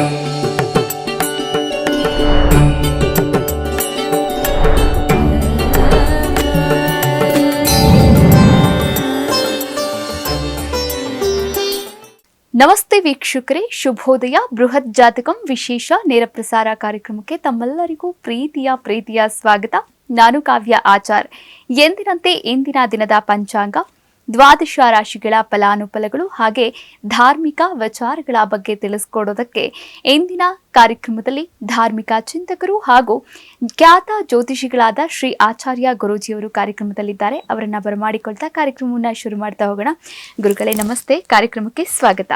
ನಮಸ್ತೆ ವೀಕ್ಷಕರೇ, ಶುಭೋದಯ. ಬೃಹತ್ ಜಾತಕಂ ವಿಶೇಷ ನೇರ ಪ್ರಸಾರ ಕಾರ್ಯಕ್ರಮಕ್ಕೆ ತಮ್ಮೆಲ್ಲರಿಗೂ ಪ್ರೀತಿಯ ಸ್ವಾಗತ. ನಾನು ಕಾವ್ಯ ಆಚಾರ್. ಎಂದಿನಂತೆ ಇಂದಿನ ದಿನದ ಪಂಚಾಂಗ, ದ್ವಾದಶ ರಾಶಿಗಳ ಫಲಾನುಫಲಗಳು ಹಾಗೆ ಧಾರ್ಮಿಕ ವಿಚಾರಗಳ ಬಗ್ಗೆ ತಿಳಿಸಿಕೊಡೋದಕ್ಕೆ ಇಂದಿನ ಕಾರ್ಯಕ್ರಮದಲ್ಲಿ ಧಾರ್ಮಿಕ ಚಿಂತಕರು ಹಾಗೂ ಖ್ಯಾತ ಜ್ಯೋತಿಷಿಗಳಾದ ಶ್ರೀ ಆಚಾರ್ಯ ಗುರೂಜಿಯವರು ಕಾರ್ಯಕ್ರಮದಲ್ಲಿದ್ದಾರೆ. ಅವರನ್ನ ಬರಮಾಡಿಕೊಳ್ತಾ ಕಾರ್ಯಕ್ರಮವನ್ನು ಶುರು ಮಾಡ್ತಾ ಹೋಗೋಣ. ಗುರುಗಳೇ ನಮಸ್ತೆ, ಕಾರ್ಯಕ್ರಮಕ್ಕೆ ಸ್ವಾಗತ.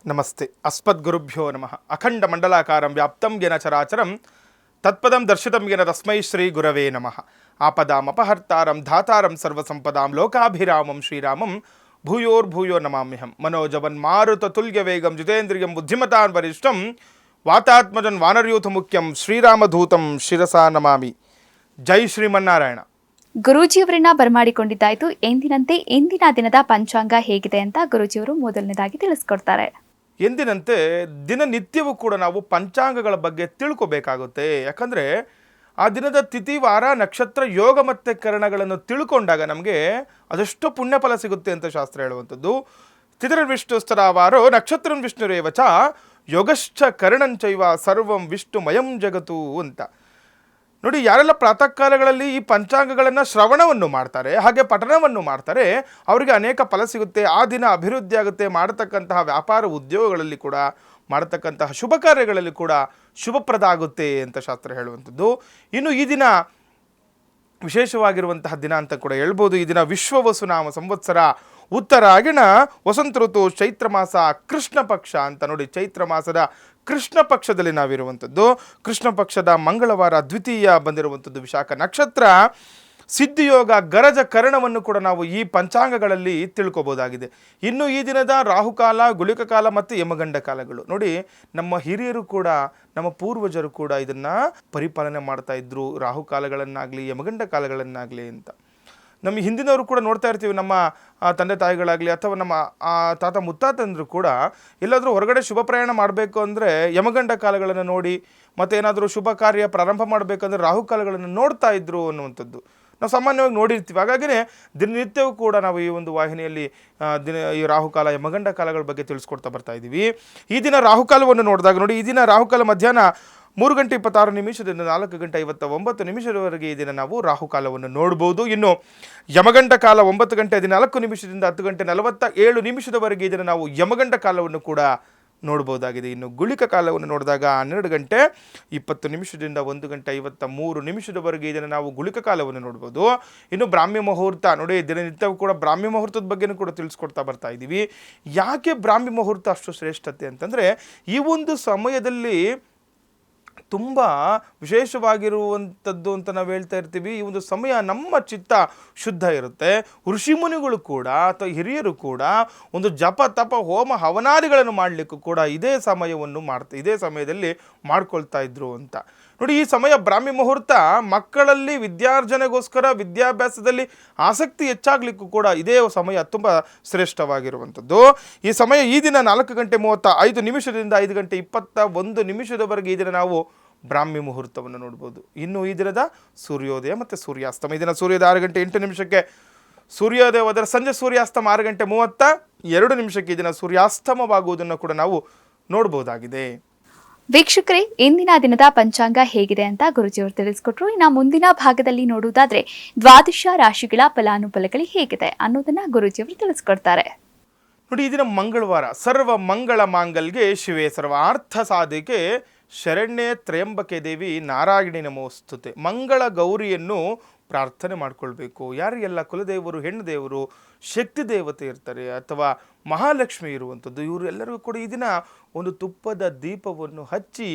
ನಮಸ್ತೆ. ಅಸ್ಮದ್ ಗುರುಭ್ಯೋ ನಮಃ. ಅಖಂಡ ಮಂಡಲಾಕಾರಂ ವ್ಯಾಪ್ತಂ ಗೆನ ಚರಾಚರಂ ತತ್ಪದಂ ದರ್ಶಿತಂ ಗೆನ ತಸ್ಮೈ ಶ್ರೀ ಗುರವೇ ನಮಃ. ಆಪದಾಮಪಹರ್ತಾರಂ ಧಾತಾರಂ ಸರ್ವಸಂಪದಾಂ ಲೋಕಾಭಿರಾಮಂ ಶ್ರೀರಾಮಂ ಭೂಯೋರ್ಭೂಯೋ ನಮಾಮ್ಯಹಂ. ಮನೋಜವನ್ ಮಾರುತ ತುಲ್ಯ ವೇಗಂ ಜಿತೇಂದ್ರಿಯಂ ಬುದ್ಧಿಮತಾನ್ ವರಿಷ್ಠಂ ವಾತಾತ್ಮಜನ್ ವಾನರ್ಯೂಥ ಮುಖ್ಯಂ ಶ್ರೀರಾಮಧೂತಂ ಶಿರಸಾ ನಮಾಮಿ. ಜೈ ಶ್ರೀಮನ್ನಾರಾಯಣ. ಗುರೂಜಿಯವರನ್ನ ಬರಮಾಡಿಕೊಂಡಿದ್ದಾಯ್ತು. ಎಂದಿನಂತೆ ಇಂದಿನ ದಿನದ ಪಂಚಾಂಗ ಹೇಗಿದೆ ಅಂತ ಗುರೂಜಿಯವರು ಮೊದಲನೇದಾಗಿ ತಿಳಿಸ್ಕೊಡ್ತಾರೆ. ಎಂದಿನಂತೆ ದಿನನಿತ್ಯವೂ ಕೂಡ ನಾವು ಪಂಚಾಂಗಗಳ ಬಗ್ಗೆ ತಿಳ್ಕೊಬೇಕಾಗುತ್ತೆ. ಯಾಕಂದರೆ ಆ ದಿನದ ತಿಥಿ, ವಾರ, ನಕ್ಷತ್ರ, ಯೋಗ ಮತ್ತು ಕರಣಗಳನ್ನು ತಿಳ್ಕೊಂಡಾಗ ನಮಗೆ ಅದೆಷ್ಟು ಪುಣ್ಯಫಲ ಸಿಗುತ್ತೆ ಅಂತ ಶಾಸ್ತ್ರ ಹೇಳುವಂಥದ್ದು. ತಿಥಿರ್ವಿಷ್ಣುಸ್ತರ ವಾರೋ ನಕ್ಷತ್ರಂ ವಿಷ್ಣುರೇವಚ ಯೋಗಶ್ಚ ಕರಣಂಚೈವ ಸರ್ವಂ ವಿಷ್ಣುಮಯಂ ಜಗತ್ತು ಅಂತ. ನೋಡಿ, ಯಾರೆಲ್ಲ ಪ್ರಾತಃ ಕಾಲಗಳಲ್ಲಿ ಈ ಪಂಚಾಂಗಗಳನ್ನು ಶ್ರವಣವನ್ನು ಮಾಡ್ತಾರೆ, ಹಾಗೆ ಪಠನವನ್ನು ಮಾಡ್ತಾರೆ, ಅವರಿಗೆ ಅನೇಕ ಫಲ ಸಿಗುತ್ತೆ. ಆ ದಿನ ಅಭಿವೃದ್ಧಿ ಆಗುತ್ತೆ. ಮಾಡತಕ್ಕಂತಹ ವ್ಯಾಪಾರ ಉದ್ಯೋಗಗಳಲ್ಲಿ ಕೂಡ, ಮಾಡತಕ್ಕಂತಹ ಶುಭ ಕಾರ್ಯಗಳಲ್ಲಿ ಕೂಡ ಶುಭಪ್ರದ ಆಗುತ್ತೆ ಅಂತ ಶಾಸ್ತ್ರ ಹೇಳುವಂಥದ್ದು. ಇನ್ನು ಈ ದಿನ ವಿಶೇಷವಾಗಿರುವಂತಹ ದಿನ ಅಂತ ಕೂಡ ಹೇಳ್ಬೋದು. ಈ ದಿನ ವಿಶ್ವವಸುನಾಮ ಸಂವತ್ಸರ ಉತ್ತರಾಯಣ ವಸಂತ ಋತು ಚೈತ್ರ ಮಾಸ ಕೃಷ್ಣ ಪಕ್ಷ ಅಂತ. ನೋಡಿ, ಚೈತ್ರ ಮಾಸದ ಕೃಷ್ಣ ಪಕ್ಷದಲ್ಲಿ ನಾವಿರುವಂಥದ್ದು. ಕೃಷ್ಣ ಪಕ್ಷದ ಮಂಗಳವಾರ ದ್ವಿತೀಯ ಬಂದಿರುವಂಥದ್ದು. ವಿಶಾಖ ನಕ್ಷತ್ರ, ಸಿದ್ಧಿಯೋಗ, ಗರಜ ಕರಣವನ್ನು ಕೂಡ ನಾವು ಈ ಪಂಚಾಂಗಗಳಲ್ಲಿ ತಿಳ್ಕೊಬೋದಾಗಿದೆ. ಇನ್ನು ಈ ದಿನದ ರಾಹುಕಾಲ, ಗುಳಿಕ ಕಾಲ ಮತ್ತು ಯಮಗಂಡ ಕಾಲಗಳು. ನೋಡಿ, ನಮ್ಮ ಹಿರಿಯರು ಕೂಡ, ನಮ್ಮ ಪೂರ್ವಜರು ಕೂಡ ಇದನ್ನು ಪರಿಪಾಲನೆ ಮಾಡ್ತಾ ಇದ್ರು, ರಾಹುಕಾಲಗಳನ್ನಾಗಲಿ ಯಮಗಂಡ ಕಾಲಗಳನ್ನಾಗಲಿ ಅಂತ. ನಮ್ಮ ಹಿಂದಿನವರು ಕೂಡ ನೋಡ್ತಾ ಇರ್ತೀವಿ. ನಮ್ಮ ತಂದೆ ತಾಯಿಗಳಾಗಲಿ ಅಥವಾ ನಮ್ಮ ತಾತ ಮುತ್ತಾತಂದರು ಕೂಡ ಎಲ್ಲಾದರೂ ಹೊರಗಡೆ ಶುಭ ಪ್ರಯಾಣ ಮಾಡಬೇಕು ಅಂದರೆ ಯಮಗಂಡ ಕಾಲಗಳನ್ನು ನೋಡಿ, ಮತ್ತು ಏನಾದರೂ ಶುಭ ಕಾರ್ಯ ಪ್ರಾರಂಭ ಮಾಡಬೇಕಂದ್ರೆ ರಾಹುಕಾಲಗಳನ್ನು ನೋಡ್ತಾ ಇದ್ರು ಅನ್ನುವಂಥದ್ದು ನಾವು ಸಾಮಾನ್ಯವಾಗಿ ನೋಡಿರ್ತೀವಿ. ಹಾಗಾಗಿಯೇ ದಿನನಿತ್ಯವೂ ಕೂಡ ನಾವು ಈ ಒಂದು ವಾಹಿನಿಯಲ್ಲಿ ಈ ರಾಹುಕಾಲ, ಯಮಗಂಡ ಕಾಲಗಳ ಬಗ್ಗೆ ತಿಳಿಸ್ಕೊಡ್ತಾ ಬರ್ತಾ ಇದ್ದೀವಿ. ಈ ದಿನ ರಾಹುಕಾಲವನ್ನು ನೋಡಿದಾಗ ನೋಡಿ, ಈ ದಿನ ರಾಹುಕಾಲ ಮಧ್ಯಾಹ್ನ 3:26 4:59 ಈ ದಿನ ನಾವು ರಾಹುಕಾಲವನ್ನು ನೋಡ್ಬೋದು. ಇನ್ನು ಯಮಗಂಡ ಕಾಲ 9:14 10:47 ಈ ದಿನ ನಾವು ಯಮಗಂಡ ಕಾಲವನ್ನು ಕೂಡ ನೋಡ್ಬೋದಾಗಿದೆ. ಇನ್ನು ಗುಳಿಕ ಕಾಲವನ್ನು ನೋಡಿದಾಗ 12:20 1:53 ಈ ದಿನ ನಾವು ಗುಳಿಕ ಕಾಲವನ್ನು ನೋಡ್ಬೋದು. ಇನ್ನು ಬ್ರಾಹ್ಮಿ ಮುಹೂರ್ತ ನೋಡಿ, ದಿನನಿತ್ಯವೂ ಕೂಡ ಬ್ರಾಹ್ಮಿ ಮುಹೂರ್ತದ ಬಗ್ಗೆನೂ ಕೂಡ ತಿಳಿಸ್ಕೊಡ್ತಾ ಬರ್ತಾ ಇದ್ದೀವಿ. ಯಾಕೆ ಬ್ರಾಹ್ಮಿ ಮುಹೂರ್ತ ಅಷ್ಟು ಶ್ರೇಷ್ಠತೆ ಅಂತಂದರೆ, ಈ ಒಂದು ಸಮಯದಲ್ಲಿ ತುಂಬ ವಿಶೇಷವಾಗಿರುವಂಥದ್ದು ಅಂತ ನಾವು ಹೇಳ್ತಾ ಇರ್ತೀವಿ. ಈ ಒಂದು ಸಮಯ ನಮ್ಮ ಚಿತ್ತ ಶುದ್ಧ ಇರುತ್ತೆ. ಋಷಿಮುನಿಗಳು ಕೂಡ ಅಥವಾ ಹಿರಿಯರು ಕೂಡ ಒಂದು ಜಪ ತಪ ಹೋಮ ಹವನಾದಿಗಳನ್ನು ಮಾಡಲಿಕ್ಕೂ ಕೂಡ ಇದೇ ಸಮಯದಲ್ಲಿ ಮಾಡ್ಕೊಳ್ತಾ ಇದ್ರು ಅಂತ. ನೋಡಿ, ಈ ಸಮಯ ಬ್ರಾಹ್ಮಿ ಮುಹೂರ್ತ ಮಕ್ಕಳಲ್ಲಿ ವಿದ್ಯಾರ್ಜನೆಗೋಸ್ಕರ, ವಿದ್ಯಾಭ್ಯಾಸದಲ್ಲಿ ಆಸಕ್ತಿ ಹೆಚ್ಚಾಗಲಿಕ್ಕೂ ಕೂಡ ಇದೇ ಸಮಯ ತುಂಬ ಶ್ರೇಷ್ಠವಾಗಿರುವಂಥದ್ದು. ಈ ಸಮಯ ಈ ದಿನ 4:35 5:21 ಈ ದಿನ ನಾವು ಬ್ರಾಹ್ಮಿ ಮುಹೂರ್ತವನ್ನು ನೋಡ್ಬೋದು. ಇನ್ನು ಈ ದಿನದ ಸೂರ್ಯೋದಯ ಮತ್ತು ಸೂರ್ಯಾಸ್ತಮ. ಈ ದಿನ ಸೂರ್ಯೋದಯ 6:08 ಸೂರ್ಯೋದಯವಾದರೆ ಸಂಜೆ ಸೂರ್ಯಾಸ್ತಮ 6:32 ಈ ದಿನ ಸೂರ್ಯಾಸ್ತಮವಾಗುವುದನ್ನು ಕೂಡ ನಾವು ನೋಡ್ಬೋದಾಗಿದೆ. ವೀಕ್ಷಕರೇ, ಇಂದಿನ ದಿನದ ಪಂಚಾಂಗ ಹೇಗಿದೆ ಅಂತ ಗುರುಜಿಯವರು ತಿಳಿಸ್ಕೊಟ್ರು. ಇನ್ನು ಮುಂದಿನ ಭಾಗದಲ್ಲಿ ನೋಡುವುದಾದ್ರೆ ದ್ವಾದಶ ರಾಶಿಗಳ ಫಲಾನುಫಲಗಳು ಹೇಗಿದೆ ಅನ್ನೋದನ್ನ ಗುರುಜಿಯವರು ತಿಳಿಸ್ಕೊಡ್ತಾರೆ. ನೋಡಿ, ಈ ದಿನ ಮಂಗಳವಾರ. ಸರ್ವ ಮಂಗಳ ಮಾಂಗಲ್ಗೆ ಶಿವೆ ಸರ್ವಾರ್ಥ ಸಾಧಿಕೆ ಶರಣ್ಯೆ ತ್ರ್ಯಂಬಕೆ ದೇವಿ ನಾರಾಯಣಿ ನಮೋಸ್ತುತೆ. ಮಂಗಳ ಗೌರಿಯನ್ನು ಪ್ರಾರ್ಥನೆ ಮಾಡ್ಕೊಳ್ಬೇಕು. ಯಾರಿಗೆಲ್ಲ ಕುಲದೇವರು, ಹೆಣ್ಣು ದೇವರು, ಶಕ್ತಿ ದೇವತೆ ಇರ್ತಾರೆ ಅಥವಾ ಮಹಾಲಕ್ಷ್ಮಿ ಇರುವಂಥದ್ದು, ಇವರೆಲ್ಲರಿಗೂ ಕೂಡ ಈ ದಿನ ಒಂದು ತುಪ್ಪದ ದೀಪವನ್ನು ಹಚ್ಚಿ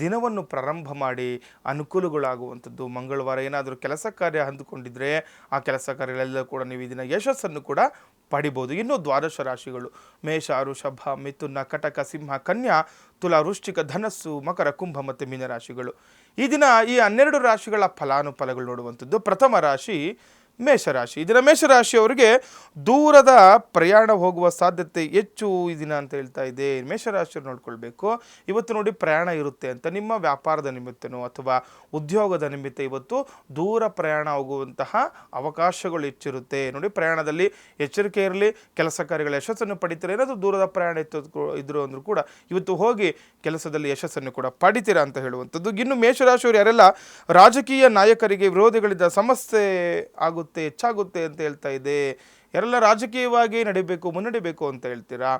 ದಿನವನ್ನು ಪ್ರಾರಂಭ ಮಾಡಿ ಅನುಕೂಲಗಳಾಗುವಂಥದ್ದು. ಮಂಗಳವಾರ ಏನಾದರೂ ಕೆಲಸ ಕಾರ್ಯ ಅಂದುಕೊಂಡಿದ್ರೆ ಆ ಕೆಲಸ ಕಾರ್ಯಗಳೆಲ್ಲ ಕೂಡ ನೀವು ಈ ದಿನ ಯಶಸ್ಸನ್ನು ಕೂಡ ಪಡಿಬೋದು. ಇನ್ನು ದ್ವಾದಶ ರಾಶಿಗಳು ಮೇಷ, ವೃಷಭ, ಮಿಥುನ, ಕಟಕ, ಸಿಂಹ, ಕನ್ಯಾ, ತುಲಾ, ವೃಶ್ಚಿಕ, ಧನಸ್ಸು, ಮಕರ, ಕುಂಭ ಮತ್ತು ಮೀನರಾಶಿಗಳು. ಈ ದಿನ ಈ 12 ರಾಶಿಗಳ ಫಲಾನುಫಲಗಳು ನೋಡುವಂಥದ್ದು. ಪ್ರಥಮ ರಾಶಿ ಮೇಷರಾಶಿ. ಈ ದಿನ ಮೇಷರಾಶಿಯವರಿಗೆ ದೂರದ ಪ್ರಯಾಣ ಹೋಗುವ ಸಾಧ್ಯತೆ ಹೆಚ್ಚು ಈ ದಿನ ಅಂತ ಹೇಳ್ತಾ ಇದೆ. ಮೇಷರಾಶಿಯವ್ರು ನೋಡ್ಕೊಳ್ಬೇಕು, ಇವತ್ತು ನೋಡಿ ಪ್ರಯಾಣ ಇರುತ್ತೆ ಅಂತ ನಿಮ್ಮ ವ್ಯಾಪಾರದ ನಿಮಿತ್ತನೋ ಅಥವಾ ಉದ್ಯೋಗದ ನಿಮಿತ್ತ ಇವತ್ತು ದೂರ ಪ್ರಯಾಣ ಹೋಗುವಂತಹ ಅವಕಾಶಗಳು ಹೆಚ್ಚಿರುತ್ತೆ. ನೋಡಿ, ಪ್ರಯಾಣದಲ್ಲಿ ಎಚ್ಚರಿಕೆ ಇರಲಿ, ಕೆಲಸ ಕಾರ್ಯಗಳ ಯಶಸ್ಸನ್ನು ಪಡಿತೀರಾ. ಏನಾದರೂ ದೂರದ ಪ್ರಯಾಣ ಇದ್ರು ಅಂದ್ರೂ ಕೂಡ ಇವತ್ತು ಹೋಗಿ ಕೆಲಸದಲ್ಲಿ ಯಶಸ್ಸನ್ನು ಕೂಡ ಪಡಿತೀರಾ ಅಂತ ಹೇಳುವಂಥದ್ದು. ಇನ್ನು ಮೇಷರಾಶಿಯವರು ಯಾರೆಲ್ಲ ರಾಜಕೀಯ ನಾಯಕರಿಗೆ ವಿರೋಧಿಗಳಿಂದ ಸಮಸ್ಯೆ ಆಗುತ್ತೆ, ಹೆಚ್ಚಾಗುತ್ತೆ ಅಂತ ಹೇಳ್ತಾ ಇದೆ. ಯಾರೆಲ್ಲ ರಾಜಕೀಯವಾಗಿ ಮುನ್ನಡಿಬೇಕು ಅಂತ ಹೇಳ್ತೀರಾ,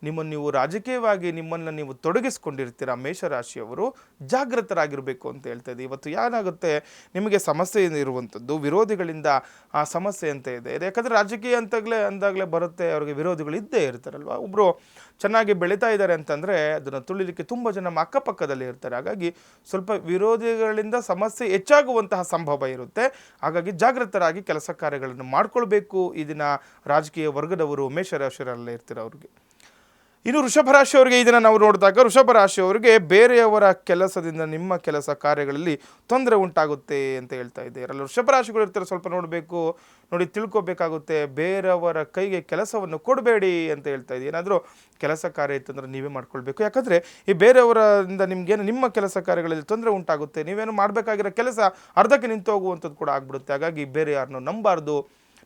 ನಿಮ್ಮನ್ನು ನೀವು ರಾಜಕೀಯವಾಗಿ ನಿಮ್ಮನ್ನು ನೀವು ತೊಡಗಿಸ್ಕೊಂಡಿರ್ತೀರಾ, ಮೇಷರಾಶಿಯವರು ಜಾಗೃತರಾಗಿರಬೇಕು ಅಂತ ಹೇಳ್ತಾ ಇದೆ. ಇವತ್ತು ಏನಾಗುತ್ತೆ, ನಿಮಗೆ ಸಮಸ್ಯೆ ಇರುವಂಥದ್ದು ವಿರೋಧಿಗಳಿಂದ ಆ ಸಮಸ್ಯೆ ಅಂತ ಇದೆ. ಯಾಕಂದರೆ ರಾಜಕೀಯ ಅಂದಾಗಲೇ ಬರುತ್ತೆ, ಅವರಿಗೆ ವಿರೋಧಿಗಳು ಇದ್ದೇ ಇರ್ತಾರಲ್ವ. ಒಬ್ಬರು ಚೆನ್ನಾಗಿ ಬೆಳೀತಾ ಇದ್ದಾರೆ ಅಂತಂದರೆ ಅದನ್ನು ತುಳಿಲಿಕ್ಕೆ ತುಂಬ ಜನ ನಮ್ಮ ಅಕ್ಕಪಕ್ಕದಲ್ಲಿ ಇರ್ತಾರೆ. ಹಾಗಾಗಿ ಸ್ವಲ್ಪ ವಿರೋಧಿಗಳಿಂದ ಸಮಸ್ಯೆ ಹೆಚ್ಚಾಗುವಂತಹ ಸಂಭವ ಇರುತ್ತೆ. ಹಾಗಾಗಿ ಜಾಗೃತರಾಗಿ ಕೆಲಸ ಕಾರ್ಯಗಳನ್ನು ಮಾಡ್ಕೊಳ್ಬೇಕು ಈ ದಿನ ರಾಜಕೀಯ ವರ್ಗದವರು ಮೇಷರಾಶಿಯರಲ್ಲೇ ಇರ್ತಾರೆ ಅವ್ರಿಗೆ. ಇನ್ನು ವೃಷಭ ರಾಶಿಯವರಿಗೆ ಇದನ್ನು ನಾವು ನೋಡಿದಾಗ, ವೃಷಭ ರಾಶಿಯವರಿಗೆ ಬೇರೆಯವರ ಕೆಲಸದಿಂದ ನಿಮ್ಮ ಕೆಲಸ ಕಾರ್ಯಗಳಲ್ಲಿ ತೊಂದರೆ ಉಂಟಾಗುತ್ತೆ ಅಂತ ಹೇಳ್ತಾ ಇದೆ. ಯಾರೆಲ್ಲ ವೃಷಭ ರಾಶಿಗಳು ಇರ್ತಾರೆ ಸ್ವಲ್ಪ ನೋಡಬೇಕು, ನೋಡಿ ತಿಳ್ಕೊಬೇಕಾಗುತ್ತೆ. ಬೇರೆಯವರ ಕೈಗೆ ಕೆಲಸವನ್ನು ಕೊಡಬೇಡಿ ಅಂತ ಹೇಳ್ತಾ ಇದೆ. ಏನಾದರೂ ಕೆಲಸ ಕಾರ್ಯ ಇತ್ತಂದ್ರೆ ನೀವೇ ಮಾಡ್ಕೊಳ್ಬೇಕು. ಯಾಕಂದರೆ ಈ ಬೇರೆಯವರಿಂದ ನಿಮಗೇನು ನಿಮ್ಮ ಕೆಲಸ ಕಾರ್ಯಗಳಲ್ಲಿ ತೊಂದರೆ ಉಂಟಾಗುತ್ತೆ, ನೀವೇನು ಮಾಡಬೇಕಾಗಿರೋ ಕೆಲಸ ಅರ್ಧಕ್ಕೆ ನಿಂತು ಹೋಗುವಂಥದ್ದು ಕೂಡ ಆಗ್ಬಿಡುತ್ತೆ. ಹಾಗಾಗಿ ಬೇರೆ ಯಾರನ್ನೂ ನಂಬಾರ್ದು,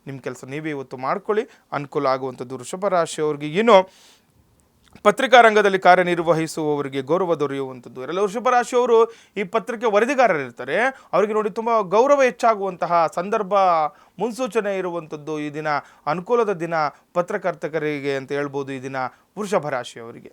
ನಿಮ್ಮ ಕೆಲಸ ನೀವೇ ಇವತ್ತು ಮಾಡ್ಕೊಳ್ಳಿ, ಅನುಕೂಲ ಆಗುವಂಥದ್ದು ವೃಷಭ ರಾಶಿಯವರಿಗೆ. ಇನ್ನು ಪತ್ರಿಕಾ ರಂಗದಲ್ಲಿ ಕಾರ್ಯನಿರ್ವಹಿಸುವವರಿಗೆ ಗೌರವ ದೊರೆಯುವಂಥದ್ದು. ಎಲ್ಲ ವೃಷಭ ರಾಶಿಯವರು ಈ ಪತ್ರಿಕೆ ವರದಿಗಾರರಿರ್ತಾರೆ, ಅವರಿಗೆ ನೋಡಿ ತುಂಬ ಗೌರವ ಹೆಚ್ಚಾಗುವಂತಹ ಸಂದರ್ಭ, ಮುನ್ಸೂಚನೆ ಇರುವಂಥದ್ದು ಈ ದಿನ ಅನುಕೂಲದ ದಿನ ಪತ್ರಕರ್ತರಿಗೆ ಅಂತ ಹೇಳ್ಬೋದು ಈ ದಿನ ವೃಷಭ ರಾಶಿಯವರಿಗೆ.